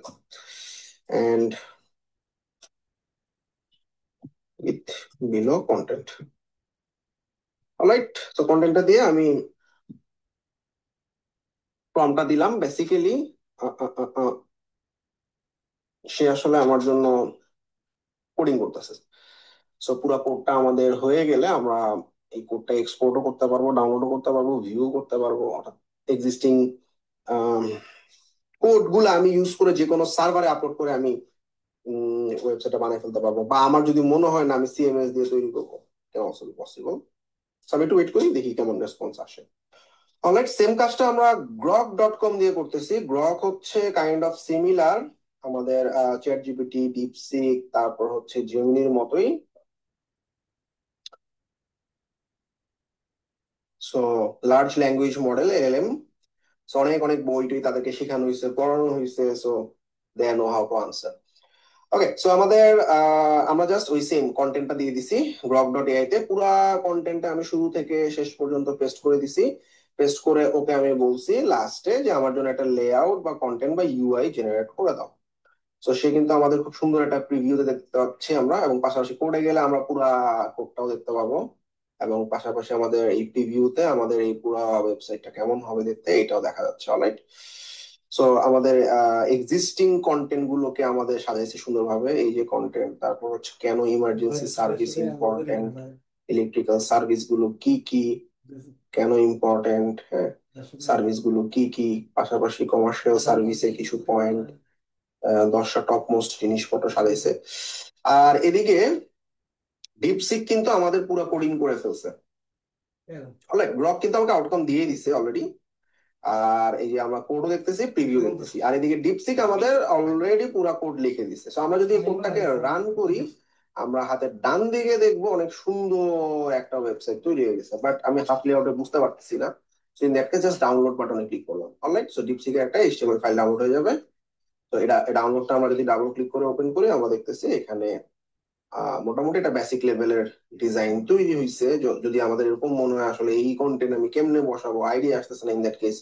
and with below content. Alright, তো কন্টেন্টটা দিয়ে আমি প্রম্পটটা দিলাম বেসিক্যালি। সে আসলে আমার জন্য কোডিং করতেছে। সো পুরো কোডটা আমাদের হয়ে গেলে আমরা এই কোডটা এক্সপোর্টও করতে পারবো, ডাউনলোডও করতে পারবো, ভিউ করতে পারবো। অর্থাৎ এক্সিস্টিং কোড গুলো আমি ইউজ করে যে কোনো সার্ভারে আপলোড করে আমি ওয়েবসাইটটা বানিয়ে ফেলতে পারবো, বা আমার যদি মনে হয় না আমি সিএমএস দিয়ে তৈরি করবো, কেন অলসো পসিবল। আমি একটু ওয়েট করি, দেখি কেমন রেসপন্স আসে। অলরাইট, সেম কাজটা আমরা grok.com দিয়ে করতেছি। গ্রক হচ্ছে কাইন্ড অফ সিমিলার আমাদের চ্যাট জিপিটি, ডিপসিক, তারপর হচ্ছে জেমিনির মতোই। So large language model, LLM. So অনেক অনেক বই টই তাদেরকে শেখানো হয়েছে, পড়ানো হয়েছে। So they know how to answer. Okay, so আমাদের আমরা জাস্ট ওই সেম কন্টেন্টটা দিয়ে দিছি grok.ai তে। পুরা কন্টেন্টটা আমি শুরু থেকে শেষ পর্যন্ত পেস্ট করে দিছি। পেস্ট করে ওকে আমি বলছি লাস্টে যে আমার জন্য একটা লেআউট বা কন্টেন্ট বা ইউআই জেনারেট করে দাও। তো সে কিন্তু আমাদের খুব সুন্দর একটা প্রিভিউতে দেখতে পাচ্ছি আমরা, এবং পাশাপাশি কোডে গেলে আমরা পুরা কোডটাও দেখতে পাবো। এবং পাশাপাশি আমাদের এই প্রিভিউতে আমাদের এই পুরা ওয়েবসাইটটা কেমন হবে দেখতে এটাও দেখা যাচ্ছে। অলরাইট, সো আমাদের এক্সিস্টিং কন্টেন্ট গুলোকে আমাদের সাজাইছে সুন্দরভাবে। এই যে কন্টেন্ট, তারপর হচ্ছে কেন emergency service important, electrical service গুলো কি কি, কেন ইম্পর্টেন্ট, হ্যাঁ, সার্ভিস গুলো কি কি, পাশাপাশি কমার্শিয়াল সার্ভিসে কিছু পয়েন্ট, 10টা টপ মোস্ট জিনিসপত্র সাজাইছে। আর এদিকে ডিপসিক কিন্তু আমাদের পুরো কোডিং করে ফেলছে। অলরাইট, গ্রক কিন্তু আমাকে আউটকাম দিয়ে দিছে অলরেডি। আর এই যে আমরা কোডও দেখতেছি, প্রিভিউ দেখতেছি, আর এদিকে ডিপসিক আমাদের অলরেডি পুরো কোড লিখে দিচ্ছে। সো আমরা যদি কোডটাকে রান করি, আমরা হাতের ডান দিকে দেখবো অনেক সুন্দর একটা ওয়েবসাইট তৈরি হয়ে গেছে। বাট আমি হাফ লেআউটে বুঝতে পারতেছি না। So in that case just download বাটনে ক্লিক করলাম। অলরাইট, সো ডিপসিকের একটা এইচটিএমএল ফাইল ডাউনলোড হয়ে যাবে। তো এটা ডাউনলোডটা আমরা যদি ডাবল ক্লিক করে ওপেন করি, আমরা দেখতেছি এখানে মোটামুটি একটা বেসিক লেভেলের ডিজাইন তৈরি হয়েছে। যদি আমাদের এরকম মনে হয় আসলে এই কন্টেন্ট আমি কেমনে বসাবো, আইডিয়া আসতেছে না, ইন দ্যাট কেস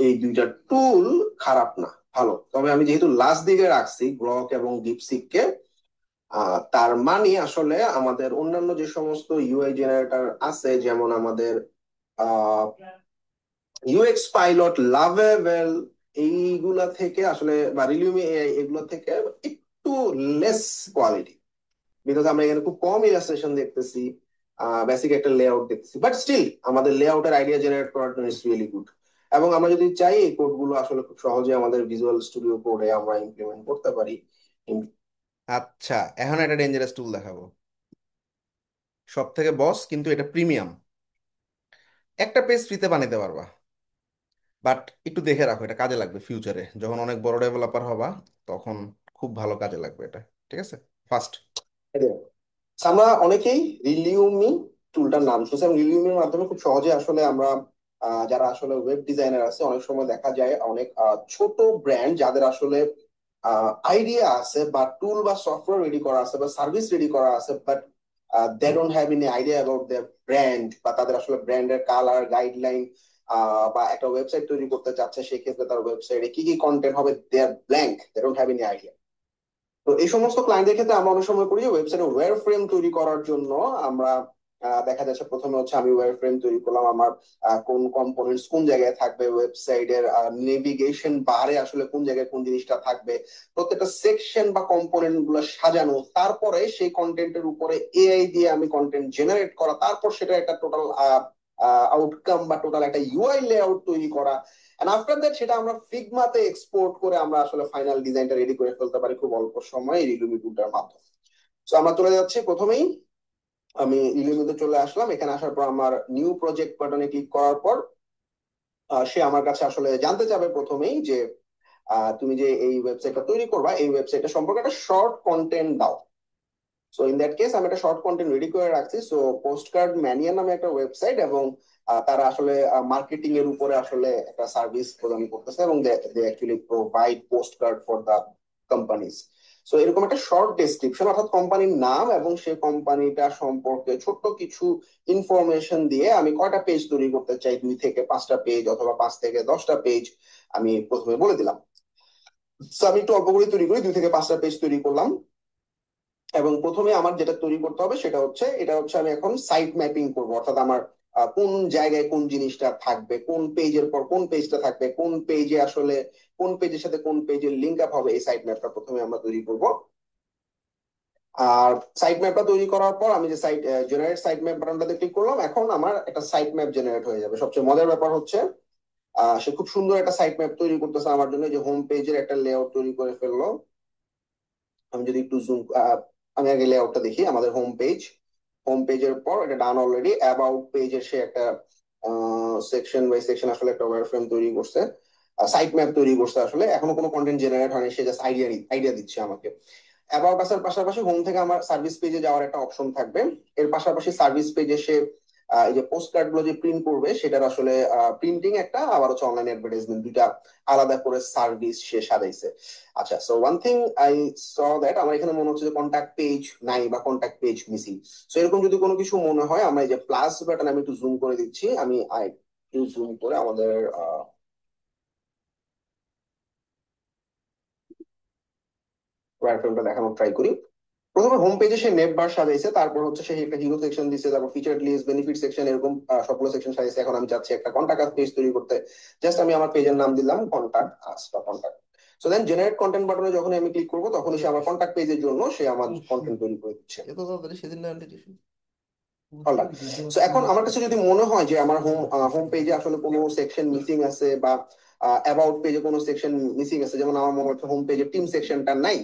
এই দুইটা টুল খারাপ না, ভালো। তবে আমি যেহেতু লাস্ট দিকে রাখছি গ্রক এবং ডিপসিক কে, তার মানে আসলে আমাদের অন্যান্য যে সমস্ত ইউআই জেনারেটর আছে, যেমন আমাদের ইউএক্স পাইলট, লাভেবেল, এইগুলা থেকে আসলে, বা রিলিউমি এআই, এগুলো থেকে একটু লেস কোয়ালিটি। বিকজ আমরা এখানে খুব কম ইলাস্ট্রেশন দেখতেছি, বেসিক একটা লেআউট দেখতেছি, বাট স্টিল আমাদের লেআউটের আইডিয়া জেনারেট করার জন্য ইটস রিয়েলি গুড। এবং আমরা যদি চাই এই কোড গুলো আসলে খুব সহজে আমাদের ভিজুয়াল স্টুডিও কোডে আমরা ইমপ্লিমেন্ট করতে পারি। আচ্ছা, এখন একটা ডেঞ্জারাস টুল দেখাবো, সব থেকে বস, কিন্তু এটা প্রিমিয়াম। একটা পেজ ফ্রিতে বানাতে পারবা, বাট একটু দেখে রাখো, এটা কাজে লাগবে ফিউচারে, যখন অনেক বড় ডেভেলপার হবা তখন খুব ভালো কাজে লাগবে এটা। ঠিক আছে, ফার্স্ট। আমরা অনেকেই রিলিউমি টুলটার নাম শুনছি, এবং রিলিউমির মাধ্যমে খুব সহজে আসলে আমরা যারা আসলে ওয়েব ডিজাইনার আছে, অনেক সময় দেখা যায় অনেক ছোট ব্র্যান্ড যাদের আসলে আইডিয়া আছে বা টুল বা সফটওয়্যার রেডি করা আছে বা সার্ভিস রেডি করা আছে, but they don't have any idea about their brand, বা তাদের আসলে ব্র্যান্ডের কালার গাইডলাইন, বা একটা ওয়েবসাইট তৈরি করতে চাচ্ছে, সেক্ষেত্রে তার ওয়েবসাইটে কি কি কন্টেন্ট হবে, they are blank, they don't have any idea. তো এই সমস্ত ক্লায়েন্টের ক্ষেত্রে আমরা অনেক সময় করি যে ওয়েবসাইটে ওয়্যার ফ্রেম তৈরি করার জন্য আমরা দেখা যাচ্ছে প্রথমে হচ্ছে আমি ওয়্যার ফ্রেম তৈরি করলাম, আমার কোন কম্পোনেন্টস কোন জায়গায় থাকবে, ওয়েবসাইটের নেভিগেশন বারে আসলে কোন জায়গায় কোন জিনিসটা থাকবে, প্রত্যেকটা সেকশন বা কম্পোনেন্ট গুলো সাজানো, তারপরে সেই কন্টেন্টের উপরে এআই দিয়ে আমি কন্টেন্ট জেনারেট করা, তারপর সেটা একটা টোটাল আউটকাম বা টোটাল একটা ইউআই লেআউট তৈরি করা। এন্ড আফটার দ্যাট সেটা আমরা ফিগমাতে এক্সপোর্ট করে আমরা আসলে ফাইনাল ডিজাইনটা রেডি করে ফেলতে পারি খুব অল্প সময়ে রিলুমি টুলটার মাধ্যমে। তো আমরা চলে যাচ্ছি, প্রথমেই আমি রিলুমিতে চলে আসলাম। এখানে আসার পর আমার নিউ প্রজেক্ট বাটনে ক্লিক করার পর সে আমার কাছে আসলে জানতে চাবে প্রথমেই যে তুমি যে এই ওয়েবসাইটটা তৈরি করবা, এই ওয়েবসাইটটা সম্পর্কে একটা শর্ট কন্টেন্ট দাও। সো ইন দ্যাট কেস আমি একটা শর্ট কন্টেন্ট রেডি করে রাখছি। সো পোস্টকার্ড ম্যানিয়া নামে একটা ওয়েবসাইট, এবং তারা আসলে মার্কেটিং এর উপরে আসলে একটা সার্ভিস প্রদান করতেছে, এবং they actually provide postcard for the companies. So এরকম একটা শর্ট ডেসক্রিপশন, অর্থাৎ কোম্পানির নাম এবং সেই কোম্পানিটা সম্পর্কে ছোট্ট কিছু ইনফরমেশন দিয়ে আমি কয়টা পেজ তৈরি করতে চাই, 2 থেকে 5টা পেজ অথবা 5 থেকে 10টা পেজ আমি প্রথমে বলে দিলাম। তো আমি একটু অল্প করে তৈরি করি, 2 থেকে 5টা পেজ তৈরি করলাম। এবং প্রথমে আমার যেটা তৈরি করতে হবে সেটা হচ্ছে, এটা হচ্ছে আমি এখন সাইট ম্যাপিং করবো, অর্থাৎ আমার কোন জায়গায় কোন জিনিসটা থাকবে, কোন পেজের পর কোন পেজটা থাকবে, কোন পেজে আসলে কোন পেজের সাথে কোন পেজের লিঙ্ক আপ হবে, এই সাইট ম্যাপটা প্রথমে আমরা তৈরি করব। আর সাইট ম্যাপটা তৈরি করার পর আমি যে সাইট জেনারেট সাইট ম্যাপ বাটনটাতে ক্লিক করলাম, এখন আমার একটা সাইট ম্যাপ জেনারেট হয়ে যাবে। সবচেয়ে মজার ব্যাপার হচ্ছে সে খুব সুন্দর একটা সাইট ম্যাপ তৈরি করতেছে আমার জন্য, যে হোম পেজের একটা লেআউট তৈরি করে ফেললো। আমি যদি একটু জুম, আমি আগে লেআউটটা দেখি। আমাদের হোম পেজ, হোম পেজের পর এটা ডান অলরেডি। অ্যাবাউট পেজের সে একটা সেকশন বাই সেকশন আসলে একটা ওয়্যার ফ্রেম তৈরি করছে, সাইট ম্যাপ তৈরি করছে। আসলে এখনো কোনো কন্টেন্ট জেনারেট হয়নি, সে জাস্ট আইডিয়া আইডিয়া দিচ্ছে আমাকে। অ্যাবাউট আসার পাশাপাশি হোম থেকে আমার সার্ভিস পেজে যাওয়ার একটা অপশন থাকবে। এর পাশাপাশি সার্ভিস পেজে সে এই যে পোস্ট কার্ড গুলো যে প্রিন্ট করবে সেটার আসলে প্রিন্টিং একটা, আবার হচ্ছে অনলাইন অ্যাডভার্টাইজমেন্ট, দুইটা আলাদা করে সার্ভিস সে সাজাইছে। আচ্ছা, so one thing I saw that, আমার এখানে মনে হচ্ছে যে কন্ট্যাক্ট পেজ নাই বা কন্ট্যাক্ট পেজ মিসিং। সো এরকম যদি কোনো কিছু মনে হয়, আমরা এই যে প্লাস বাটন, আমি একটু জুম করে দিচ্ছি, আমি একটু জুম করে আমাদের ওয়্যারফ্রেমটা দেখানোর ট্রাই করি। প্রথমে হোম পেজে সে নেম বার সাজাইছে, তারপর হচ্ছে সে একটা হিরো সেকশন দিচ্ছে, তারপর ফিচার লিস্ট, বেনিফিট সেকশন, এরকম সবগুলো সেকশন সাজাইছে। এখন আমি চাচ্ছি একটা কন্টাক্ট পেজ তৈরি করতে। জাস্ট আমি আমার পেজের নাম দিলাম কন্টাক্ট আস বা contact. So then generate content বাটনে যখন আমি ক্লিক করবো, তখনই সে আমার কন্টাক্ট পেজের জন্য সে আমার কন্টেন্ট তৈরি করে দিচ্ছে। অলরাইট। সো এখন আমার কাছে যদি মনে হয় যে আমার হোম পেজে আসলে কোনো সেকশন মিসিং আছে, বা অ্যাবাউট পেজে কোনো সেকশন মিসিং আছে, যেমন আমার মনে হচ্ছে হোম পেজে টিম সেকশনটা নাই,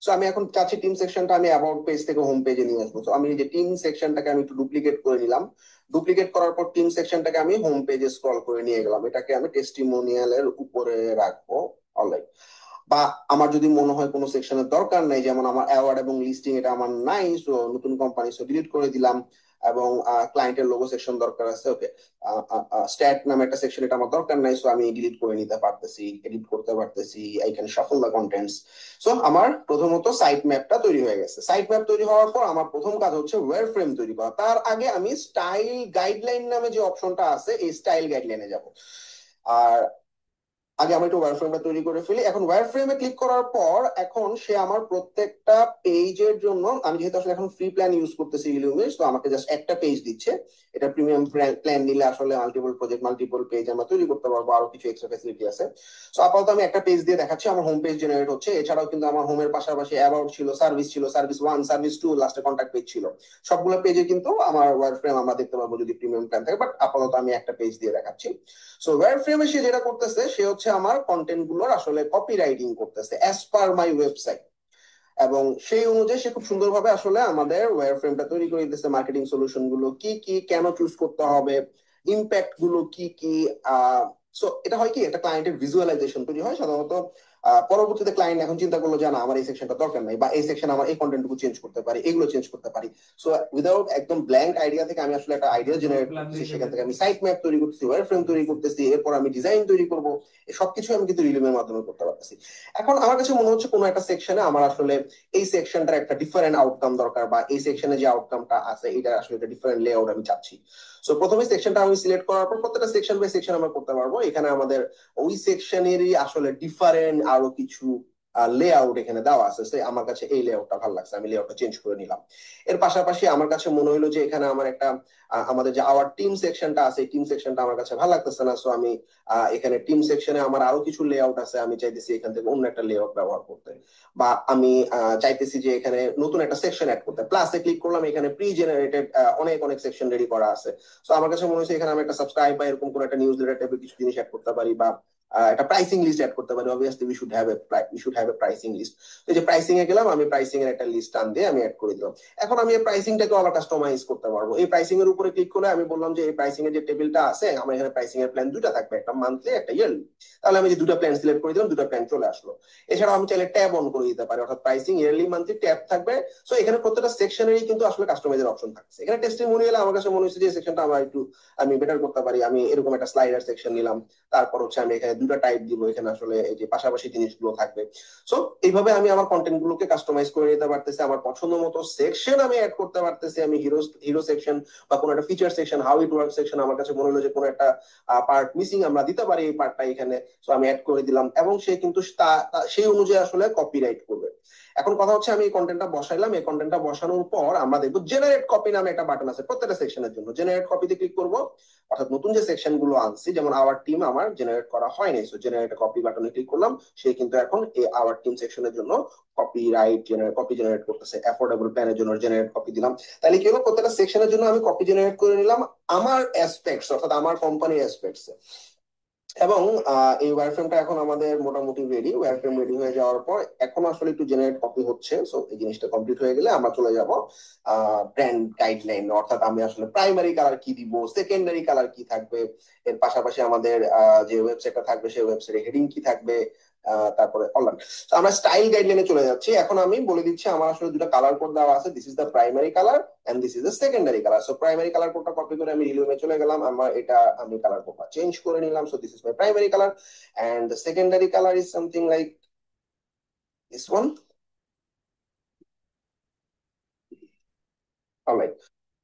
সো আমি এখন চাচ্ছি টিম সেকশনটা আমি অ্যাবাউট পেজ থেকে হোম পেজে নিয়ে আসবো। তো আমি এই যে টিম সেকশনটাকে আমি একটু ডুপ্লিকেট করে নিলাম। ডুপ্লিকেট করার পর টিম সেকশনটাকে আমি হোম পেজে স্ক্রল করে নিয়ে গেলাম, এটাকে আমি টেস্টিমোনিয়ালের উপরে রাখবো। অলরাইট। বা আমার যদি মনে হয় কোনো সেকশনের দরকার নাই, যেমন আমার অ্যাওয়ার্ড এবং লিস্টিং এটা আমার নাই, সো নতুন কোম্পানি, সো ডিলিট করে দিলাম। এবং ক্লায়েন্টের লোগো সেকশন দরকার আছে, ওকে। স্ট্যাট নামে একটা সেকশন, এটা আমার দরকার নাই, সো আমি ডিলিট করে নিতে পারতেছি, এডিট করতে পারতেছি, I can shuffle the contents. So আমার প্রথমত সাইট ম্যাপটা তৈরি হয়ে গেছে। সাইট ম্যাপ তৈরি হওয়ার পর আমার প্রথম কাজ হচ্ছে ওয়্যার ফ্রেম তৈরি করা। তার আগে আমি স্টাইল গাইডলাইন নামে যে অপশনটা আছে, এই স্টাইল গাইডলাইনে যাব। আর আগে আমি একটু ওয়্যারফ্রেমটা তৈরি করে ফেলি। এখন ওয়্যারফ্রেমে ক্লিক করার পর এখন সে আমার প্রত্যেকটা পেজের জন্য, আমি যেহেতু আসলে এখন ফ্রি প্ল্যান ইউজ করতেছি ইলুমিস, তো আমাকে জাস্ট একটা পেজ দিচ্ছে। এটা প্রিমিয়াম প্ল্যান নিলে আসলে মাল্টিপল প্রজেক্ট, মাল্টিপল পেজ আমরা তৈরি করতে পারবো, আরো কিছু এক্সট্রা ফ্যাসিলিটি আছে। সো আপাতত আমি একটা পেজ দিয়ে দেখাচ্ছি, আমার হোম পেজ জেনারেট হচ্ছে। এছাড়াও কিন্তু আমার হোমের পাশাপাশি অ্যাবাউট ছিল, সার্ভিস ছিল, সার্ভিস 1, সার্ভিস 2, লাস্টে কন্ট্যাক্ট পেজ ছিল। সবগুলো পেজে কিন্তু আমার ওয়্যারফ্রেম আমরা দেখতে পারবো যদি প্রিমিয়াম প্ল্যান থাকে, বাট আপাতত আমি একটা পেজ দিয়ে দেখাচ্ছি। সো ওয়্যার ফ্রেমে সে যেটা করতেছে, সে হচ্ছে আমার কন্টেন্ট গুলোর আসলে কপি রাইটিং করতেছে অ্যাজ পার মাই ওয়েবসাইট, এবং সেই অনুযায়ী সে খুব সুন্দরভাবে আসলে আমাদের ওয়্যার ফ্রেমটা তৈরি করে দিতেছে। মার্কেটিং সলিউশন গুলো কি কি, কেন চুজ করতে হবে, ইম্প্যাক্ট গুলো কি কি। সো এটা হয় কি, একটা ক্লায়েন্টের ভিজুয়ালাইজেশন তৈরি হয় সাধারণত। পরবর্তীতে ক্লায়েন্ট এখন চিন্তা করলো যে না, আমার এই সেকশনটা দরকার নাই, বা এই সেকশন আমার এই কন্টেন্টগুলো চেঞ্জ করতে পারি, এগুলো চেঞ্জ করতে পারি। সো উইদাউট একদম ব্ল্যাঙ্ক আইডিয়া থেকে আমি আসলে একটা আইডিয়া জেনারেট করতেছি, সেখান থেকে আমি সাইট ম্যাপ তৈরি করতেছি, ওয়্যার ফ্রেম তৈরি করতেছি, এরপর আমি ডিজাইন তৈরি করবো। এই সবকিছু আমি কিন্তু রিলিমের মাধ্যমে করতে পারতেছি। এখন আমার কাছে মনে হচ্ছে কোনো একটা সেকশনে আমার আসলে এই সেকশনটার একটা ডিফারেন্ট আউটকাম দরকার, বা এই সেকশনে যে আউটকামটা আছে এটা আসলে একটা ডিফারেন্ট লেআউট আমি চাচ্ছি। সো প্রথমে সেকশনটা আমি সিলেক্ট করার পর প্রত্যেকটা সেকশন বাই সেকশন আমরা করতে পারবো। এখানে আমাদের ওই সেকশনেরই আসলে ডিফারেন্ট আরো কিছু লেআউট এখানে দেওয়া আছে। আমার কাছে এই লেআউটটা ভালো লাগছে, আমি লেআউটটা চেঞ্জ করে নিলাম। এর পাশাপাশি আমার কাছে মনে হলো যে এখানে আমার একটা আমাদের যে আওয়ার টিম সেকশনটা আছে, টিম সেকশনটা আমার কাছে ভালো লাগতেছে না। সো আমি এখানে টিম সেকশনে আমার আরো কিছু লেআউট আছে, আমি চাইতেছি এখান থেকে অন্য একটা লেআউট ব্যবহার করতে। বা আমি চাইতেছি যে এখানে নতুন একটা সেকশন অ্যাড করতে। প্লাসে ক্লিক করলাম, এখানে প্রি জেনারেটেড অনেক অনেক সেকশন রেডি করা আছে। তো আমার কাছে মনে হচ্ছে এখানে আমি একটা সাবস্ক্রাইব বা এরকম কোন একটা নিউজ লেটার টাইপের কিছু জিনিস অ্যাড করতে পারি, বা একটা প্রাইসিং লিস্ট অ্যাড করতে পারি। Obviously we should have a pricing list. তো এই যে প্রাইসিং এ গেলাম, আমি প্রাইসিং এর একটা লিস্ট টান দিয়ে আমি অ্যাড করে দিলাম। এখন আমি এই প্রাইসিংটাকে আবার কাস্টমাইজ করতে পারবো। এই প্রাইসিং এর উপরে ক্লিক করলে আমি বললাম যে এই প্রাইসিং এর যে টেবিলটা আছে, আমার এখানে প্রাইসিং এর প্ল্যান দুটা থাকবে, একটা মান্থলি, একটা ইয়ারলি। তাহলে আমি যে দুটো প্ল্যান সিলেক্ট করে দিলাম, দুটো প্ল্যান চলে আসলো। এছাড়াও আমি চাইলে ট্যাব অন করে দিতে পারি, অর্থাৎ প্রাইসিং, ইয়ারলি, মান্থলি, ট্যাব থাকবে। সো এখানে প্রত্যেকটা সেকশনেরই কিন্তু আসলে কাস্টমাইজের অপশন থাকছে। এখানে টেস্টিমোনিয়ালে আমার কাছে মনে হচ্ছে যে সেকশনটা আমার একটু আমি বেটার করতে পারি। আমি এরকম একটা স্লাইডার সেকশন নিলাম, তারপর হচ্ছে আমি এখানে দুটা টাইপ দিব, এখানে আসলে এই যে পাশাপাশি জিনিসগুলো থাকবে। সো এইভাবে আমি আমার কন্টেন্ট গুলোকে কাস্টমাইজ করে নিতে পারতেছি, আমার পছন্দ মতো সেকশন আমি অ্যাড করতে পারতেছি। আমি হিরো হিরো সেকশন বা কোনো একটা feature section, how it work section, আমার কাছে মনে হলো যে কোনো একটা পার্ট মিসিং, আমরা দিতে পারি এই পার্টটা এখানে, তো আমি অ্যাড করে দিলাম, এবং সে কিন্তু সেই অনুযায়ী আসলে কপিরাইট করবে। এখন কথা হচ্ছে আমি এই কন্টেন্টটা বসাইলাম, এই কন্টেন্টটা বসানোর পর আমরা দেখবো জেনারেট কপি নামে একটা বাটন আছে প্রত্যেকটা সেকশনের জন্য। জেনারেট কপিতে ক্লিক করব, অর্থাৎ নতুন যে সেকশন গুলো আনছি, যেমন আওয়ার টিম আমার জেনারেট করা হয়নি, সো জেনারেট কপি বাটনে ক্লিক করলাম, সে কিন্তু এখন এই আওয়ার টিম সেকশনের জন্য কপি জেনারেট করতেছে। অ্যাফোর্ডেবল প্ল্যানের জন্য জেনারেট কপি দিলাম। তাহলে কি হলো, প্রত্যেকটা সেকশনের জন্য আমি কপি জেনারেট করে নিলাম আমার অ্যাসপেক্টস, অর্থাৎ আমার কোম্পানির অ্যাসপেক্টস। এবং এই ওয়্যারফ্রেমটা এখন আমাদের মোটামুটি রেডি। ওয়্যারফ্রেম রেডি হয়ে যাওয়ার পর এখন আসলে একটু জেনারেট কপি হচ্ছে, সো এই জিনিসটা কমপ্লিট হয়ে গেলে আমরা চলে যাব ব্র্যান্ড গাইডলাইন, অর্থাৎ আমি আসলে প্রাইমারি কালার কি দিব, সেকেন্ডারি কালার কি থাকবে, এর পাশাপাশি আমাদের যে ওয়েবসাইটটা থাকবে সেই ওয়েবসাইটে হেডিং কি থাকবে, তারপরে অনলাইন। তো আমরা স্টাইল গাইডলাইনে চলে যাচ্ছি। এখন আমি বলে দিচ্ছি আমার আসলে দুটো কালার কোড দেওয়া আছে, this is the primary colour and this is the secondary colour. So primary colour কোডটা কপি করে আমি রিলিউমে চলে গেলাম, আমার এটা আমি কালার কোডটা চেঞ্জ করে নিলাম। So this is my primary colour and the secondary colour is something like this one. Alright,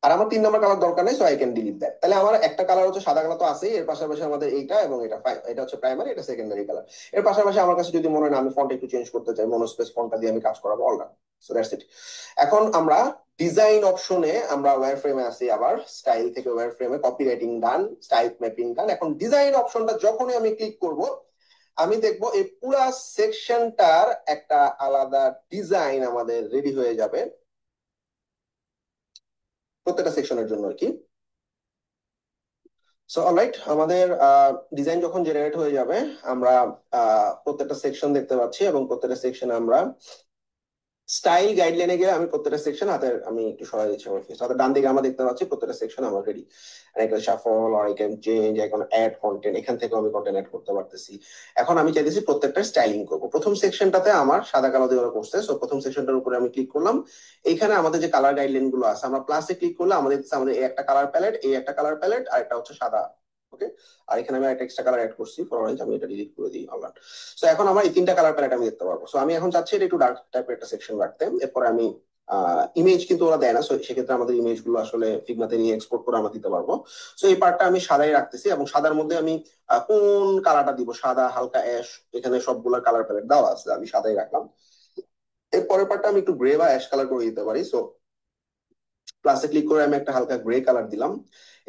আর আমার 3 নম্বর কালার দরকার নেই, so I can delete that. তাহলে আমার একটা কালার হচ্ছে সাদা কালার তো আছেই, এর পাশাপাশি আমাদের এইটা এবং এটা এটা হচ্ছে প্রাইমারি, এটা সেকেন্ডারি কালার। এর পাশাপাশি আমার কাছে যদি মনে হয় না আমি ফন্ট একটু চেঞ্জ করতে চাই, মনোস্পেস ফন্টটা দিয়ে আমি কাজ করাবো, অলরাইট, সো দ্যাটস ইট। এখন আমরা ডিজাইন অপশনে, আমরা ওয়্যার ফ্রেমে আসি, আবার স্টাইল থেকে ওয়্যার ফ্রেমে কপিরাইটিং ডান, স্টাইল ম্যাপিং ডান। এখন ডিজাইন অপশনটা যখনই আমি ক্লিক করব, আমি দেখবো এই পুরা সেকশনটার একটা আলাদা ডিজাইন আমাদের রেডি হয়ে যাবে, প্রত্যেকটা সেকশনের জন্য আর কি। সো অলরাইট, আমাদের ডিজাইন যখন জেনারেট হয়ে যাবে, আমরা প্রত্যেকটা সেকশন দেখতে পাচ্ছি, এবং প্রত্যেকটা সেকশন আমরা স্টাইল গাইডলাইনে গিয়ে আমি প্রত্যেকটা সেকশন হাতের, আমি একটু সরাই দিচ্ছি আমার ফেস, হাতের ডান দিকে আমরা দেখতে পাচ্ছি প্রত্যেকটা সেকশন আমার ready. I can shuffle, or I can change, I can add content, এখান থেকে আমি কন্টেন্ট অ্যাড করতে পারতেছি। এখন আমি চাইতেছি প্রত্যেকটা স্টাইলিং করবো। প্রথম সেকশনটাতে আমার সাদা কালো দিয়ে ওরা করছে, সো প্রথম সেকশনটার উপরে আমি ক্লিক করলাম। এইখানে আমাদের যে কালার গাইডলাইন গুলো আছে, আমরা প্লাসে ক্লিক করলে আমাদের আমাদের এই একটা কালার প্যালেট, এই একটা কালার প্যালেট, আর একটা হচ্ছে সাদা। ওকে, আর এখানে আমি একটা এক্সট্রা কালার অ্যাড করছি ফর অরেঞ্জ, আমি এটা ডিলিট করে দিই, অলরাইট। সো এখন আমার এই 3টা কালার প্যালেট আমি দেখতে পারবো। সো আমি এখন চাচ্ছি এটা একটু ডার্ক টাইপের একটা সেকশন রাখতে। এরপরে আমি ইমেজ কিন্তু ওরা দেয় না, সো সেক্ষেত্রে আমাদের ইমেজ গুলো আসলে ফিগমাতে নিয়ে এক্সপোর্ট করে আমরা দিতে পারবো। সো এই পার্টটা আমি সাদাই রাখতেছি, এবং সাদার মধ্যে আমি কোন কালারটা দিব, সাদা, হালকা অ্যাশ, এখানে সবগুলা কালার প্যালেট দেওয়া আছে, আমি সাদাই রাখলাম। এর পরের পার্টটা আমি একটু গ্রে বা অ্যাশ কালার করে দিতে পারি, সো প্লাসে ক্লিক করে আমি একটা হালকা গ্রে কালার দিলাম।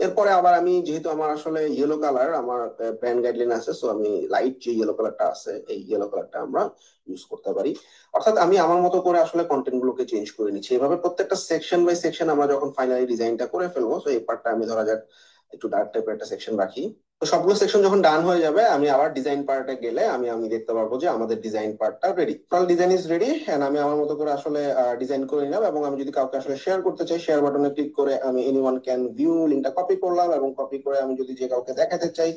এরপরে আবার আমি, যেহেতু আমার আসলে ইয়েলো কালার আমার ব্র্যান্ড গাইডলাইন আছে, সো আমি লাইট যে ইয়েলো কালারটা আছে, এই ইয়েলো কালারটা আমরা ইউজ করতে পারি। অর্থাৎ আমি আমার মতো করে আসলে কন্টেন্ট গুলোকে চেঞ্জ করে নিচ্ছি। এভাবে প্রত্যেকটা সেকশন বাই সেকশন আমরা যখন ফাইনালি ডিজাইনটা করে ফেলবো, তো এই পার্টটা আমি ধরা যাক একটু ডার্ক টাইপের একটা সেকশন রাখি। তো সবগুলো সেকশন যখন ডান হয়ে যাবে, আমি আবার ডিজাইন পার্টে গেলে আমি আমি দেখতে পারবো যে আমাদের ডিজাইন পার্টটা ready, total design is ready. And আমি আমার মতো করে আসলে ডিজাইন করে নিলাম, এবং আমি যদি কাউকে আসলে শেয়ার করতে চাই, শেয়ার বাটনে ক্লিক করে আমি এনিওয়ান ক্যান ভিউ লিঙ্কটা কপি করলাম, এবং কপি করে আমি যদি যে কাউকে দেখাতে চাই,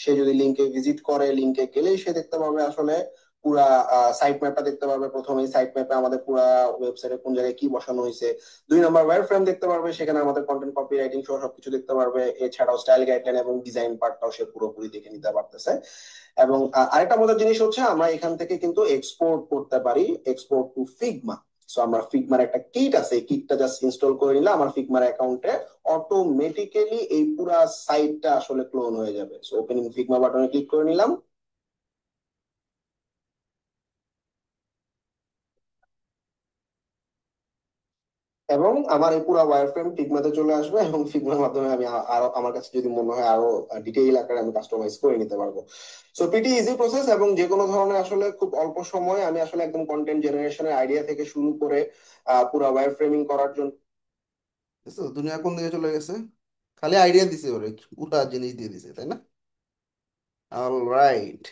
সে যদি লিঙ্কে ভিজিট করে, লিঙ্কে গেলেই সে দেখতে পাবে আসলে পুরা সাইট ম্যাপটা দেখতে পারবে। প্রথমেই সাইট ম্যাপে আমাদের পুরা ওয়েবসাইটে কোন জায়গায় কি বসানো হয়েছে। 2 নম্বর ওয়্যার ফ্রেম দেখতে পারবে, সেখানে আমাদের কন্টেন্ট কপি রাইটিং সহ সবকিছু দেখতে পারবে। এছাড়াও স্টাইল গাইডলাইন এবং ডিজাইন পার্টটাও সে পুরোপুরি দেখে নিতে পারতেছে। এবং আরেকটা মজার জিনিস হচ্ছে, আমরা এখান থেকে কিন্তু এক্সপোর্ট করতে পারি, এক্সপোর্ট টু ফিগমা। সো আমরা ফিগমার একটা কিট আছে, এই কিটটা জাস্ট ইনস্টল করে নিলে আমার ফিগমার অ্যাকাউন্টে অটোমেটিক্যালি এই পুরা সাইটটা আসলে ক্লোন হয়ে যাবে। সো ওপেনিং ফিগমা বাটনে ক্লিক করে নিলাম, এবং আমার এই পুরো ওয়্যারফ্রেম ফিগমাতে চলে আসবে, এবং ফিগমার মাধ্যমে আমি আরো, আমার কাছে যদি মনে হয় আরো ডিটেইল আকারে আমি কাস্টমাইজ করে নিতে পারবো। সো পিটি ইজি প্রসেস, এবং যে কোনো ধরনের আসলে খুব অল্প সময়ে আমি আসলে একদম কন্টেন্ট জেনারেশনের আইডিয়া থেকে শুরু করে পুরো ওয়্যার ফ্রেমিং করার জন্য। বুঝছো দুনিয়া কোন দিকে চলে গেছে, খালি আইডিয়া দিছে ওরে, পুরা জিনিস দিয়ে দিছে, তাই না? অলরাইট,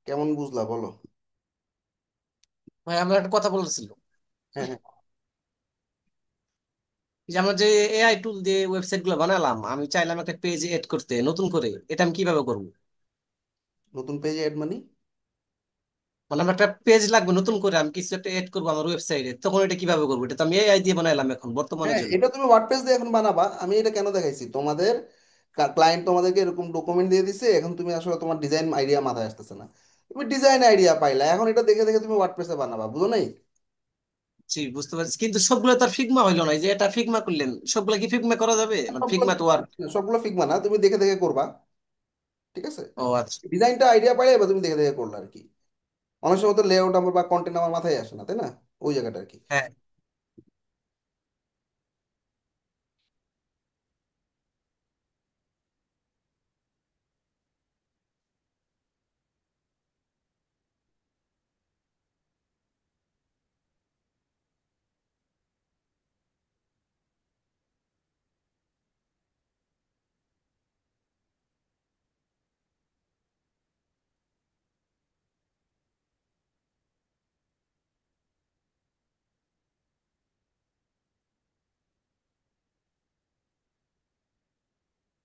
কেমন বুঝলা বলো? ভাই আমরা একটা কথা বলতেছিল, হ্যাঁ হ্যাঁ। যে আমরা যে এআই টুল দিয়ে ওয়েবসাইট গুলো বানালাম, আমি চাইলাম একটা পেজ এড করতে নতুন করে, এটা আমি কিভাবে করব? নতুন পেজে অ্যাড মানি? মানে আমার একটা পেজ লাগবে নতুন করে, আমি কিছু একটা এড করবো আমার ওয়েবসাইটে, তখন এটা কিভাবে করবো? এটা তো আমি এআই দিয়ে বানাইলাম এখন বর্তমানের হ্যাঁ, জন্য। এটা তুমি ওয়ার্ডপ্রেস দিয়ে এখন বানাবা। আমি এটা কেন দেখাইছি তোমাদের, ক্লায়েন্ট তোমাদেরকে এরকম ডকুমেন্ট দিয়ে দিছে, এখন তুমি আসলে তোমার ডিজাইন আইডিয়া মাথায় আসতেছে না, তুমি ডিজাইন আইডিয়া পাইলা, এখন এটা দেখে দেখে তুমি ওয়ার্ডপ্রেসে বানাবা, বুঝো নাই? জি বুঝতে পারছি, কিন্তু সবগুলো তো আর ফিগমা হইলো না। এই যে এটা ফিগমা করলেন, সবগুলো কি ফিগমা করা যাবে? মানে সবগুলো ফিগমা তো ফিগমা আর। না, সবগুলো ফিগমা না, তুমি দেখে দেখে করবা, ঠিক আছে? ও আচ্ছা। ডিজাইনটা আইডিয়া পাইলে এবার তুমি দেখে দেখে করলা আর কি। অনেক সময় তো লেআউট আমার বা কন্টেন্ট আমার মাথায় আসে না, তাই না? ওই জায়গাটা আর কি। হ্যাঁ।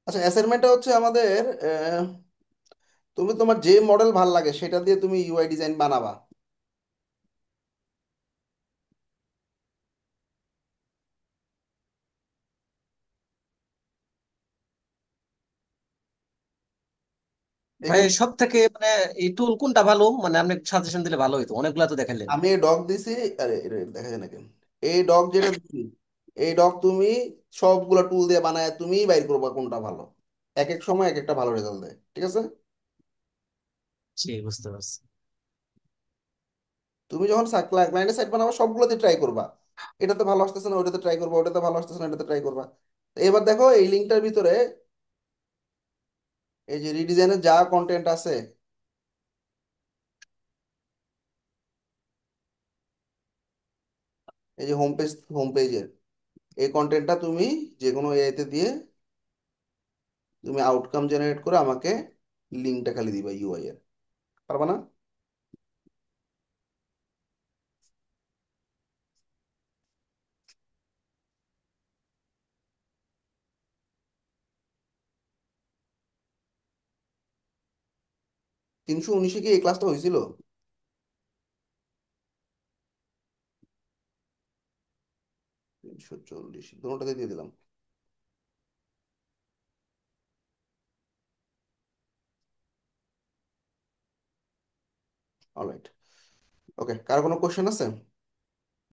আচ্ছা, অ্যাসাইনমেন্টটা হচ্ছে আমাদের, তুমি তোমার যে মডেল ভাল লাগে সেটা দিয়ে তুমি ইউআই ডিজাইন বানাবা। ভাই এখানে সব থেকে মানে এই টুল কোনটা ভালো, মানে আপনি সাজেশন দিলে ভালো হতো, অনেকগুলা তো দেখালেন। আমি এই ডগ দিছি, আরে এটা দেখা যায় না কেন, এই ডগ যেটা দিছি, এই ডগ তুমি সবগুলা টুল দিয়ে বানায় তুমি বাইর করবা কোনটা ভালো। এক এক সময় এক একটা ভালো রেজাল্ট দেয়, ঠিক আছে? জি বুঝতে পারছি। তুমি যখন ক্লায়েন্টের সাইট বানাবা সবগুলোতে ট্রাই করবা, এটাতে ভালো আসতেছে না ওইটাতে ট্রাই করবা, ওটাতে ভালো আসতেছে না এটাতে ট্রাই করবা। তো এবার দেখো এই লিঙ্কটার ভিতরে এই যে রিডিজাইনের যা কন্টেন্ট আছে, এই যে হোম পেজের এই কন্টেন্টটা তুমি যে কোনো এতে দিয়ে তুমি আউটকাম জেনারেট করে আমাকে লিঙ্কটা খালি দিবা ইউআই এর, পারবা না? 319-এ কি এই ক্লাসটা হয়েছিল? 340 দুটোটাতে দিয়ে দিলাম। অলরাইট, ওকে, কার কোনো কোশ্চেন আছে?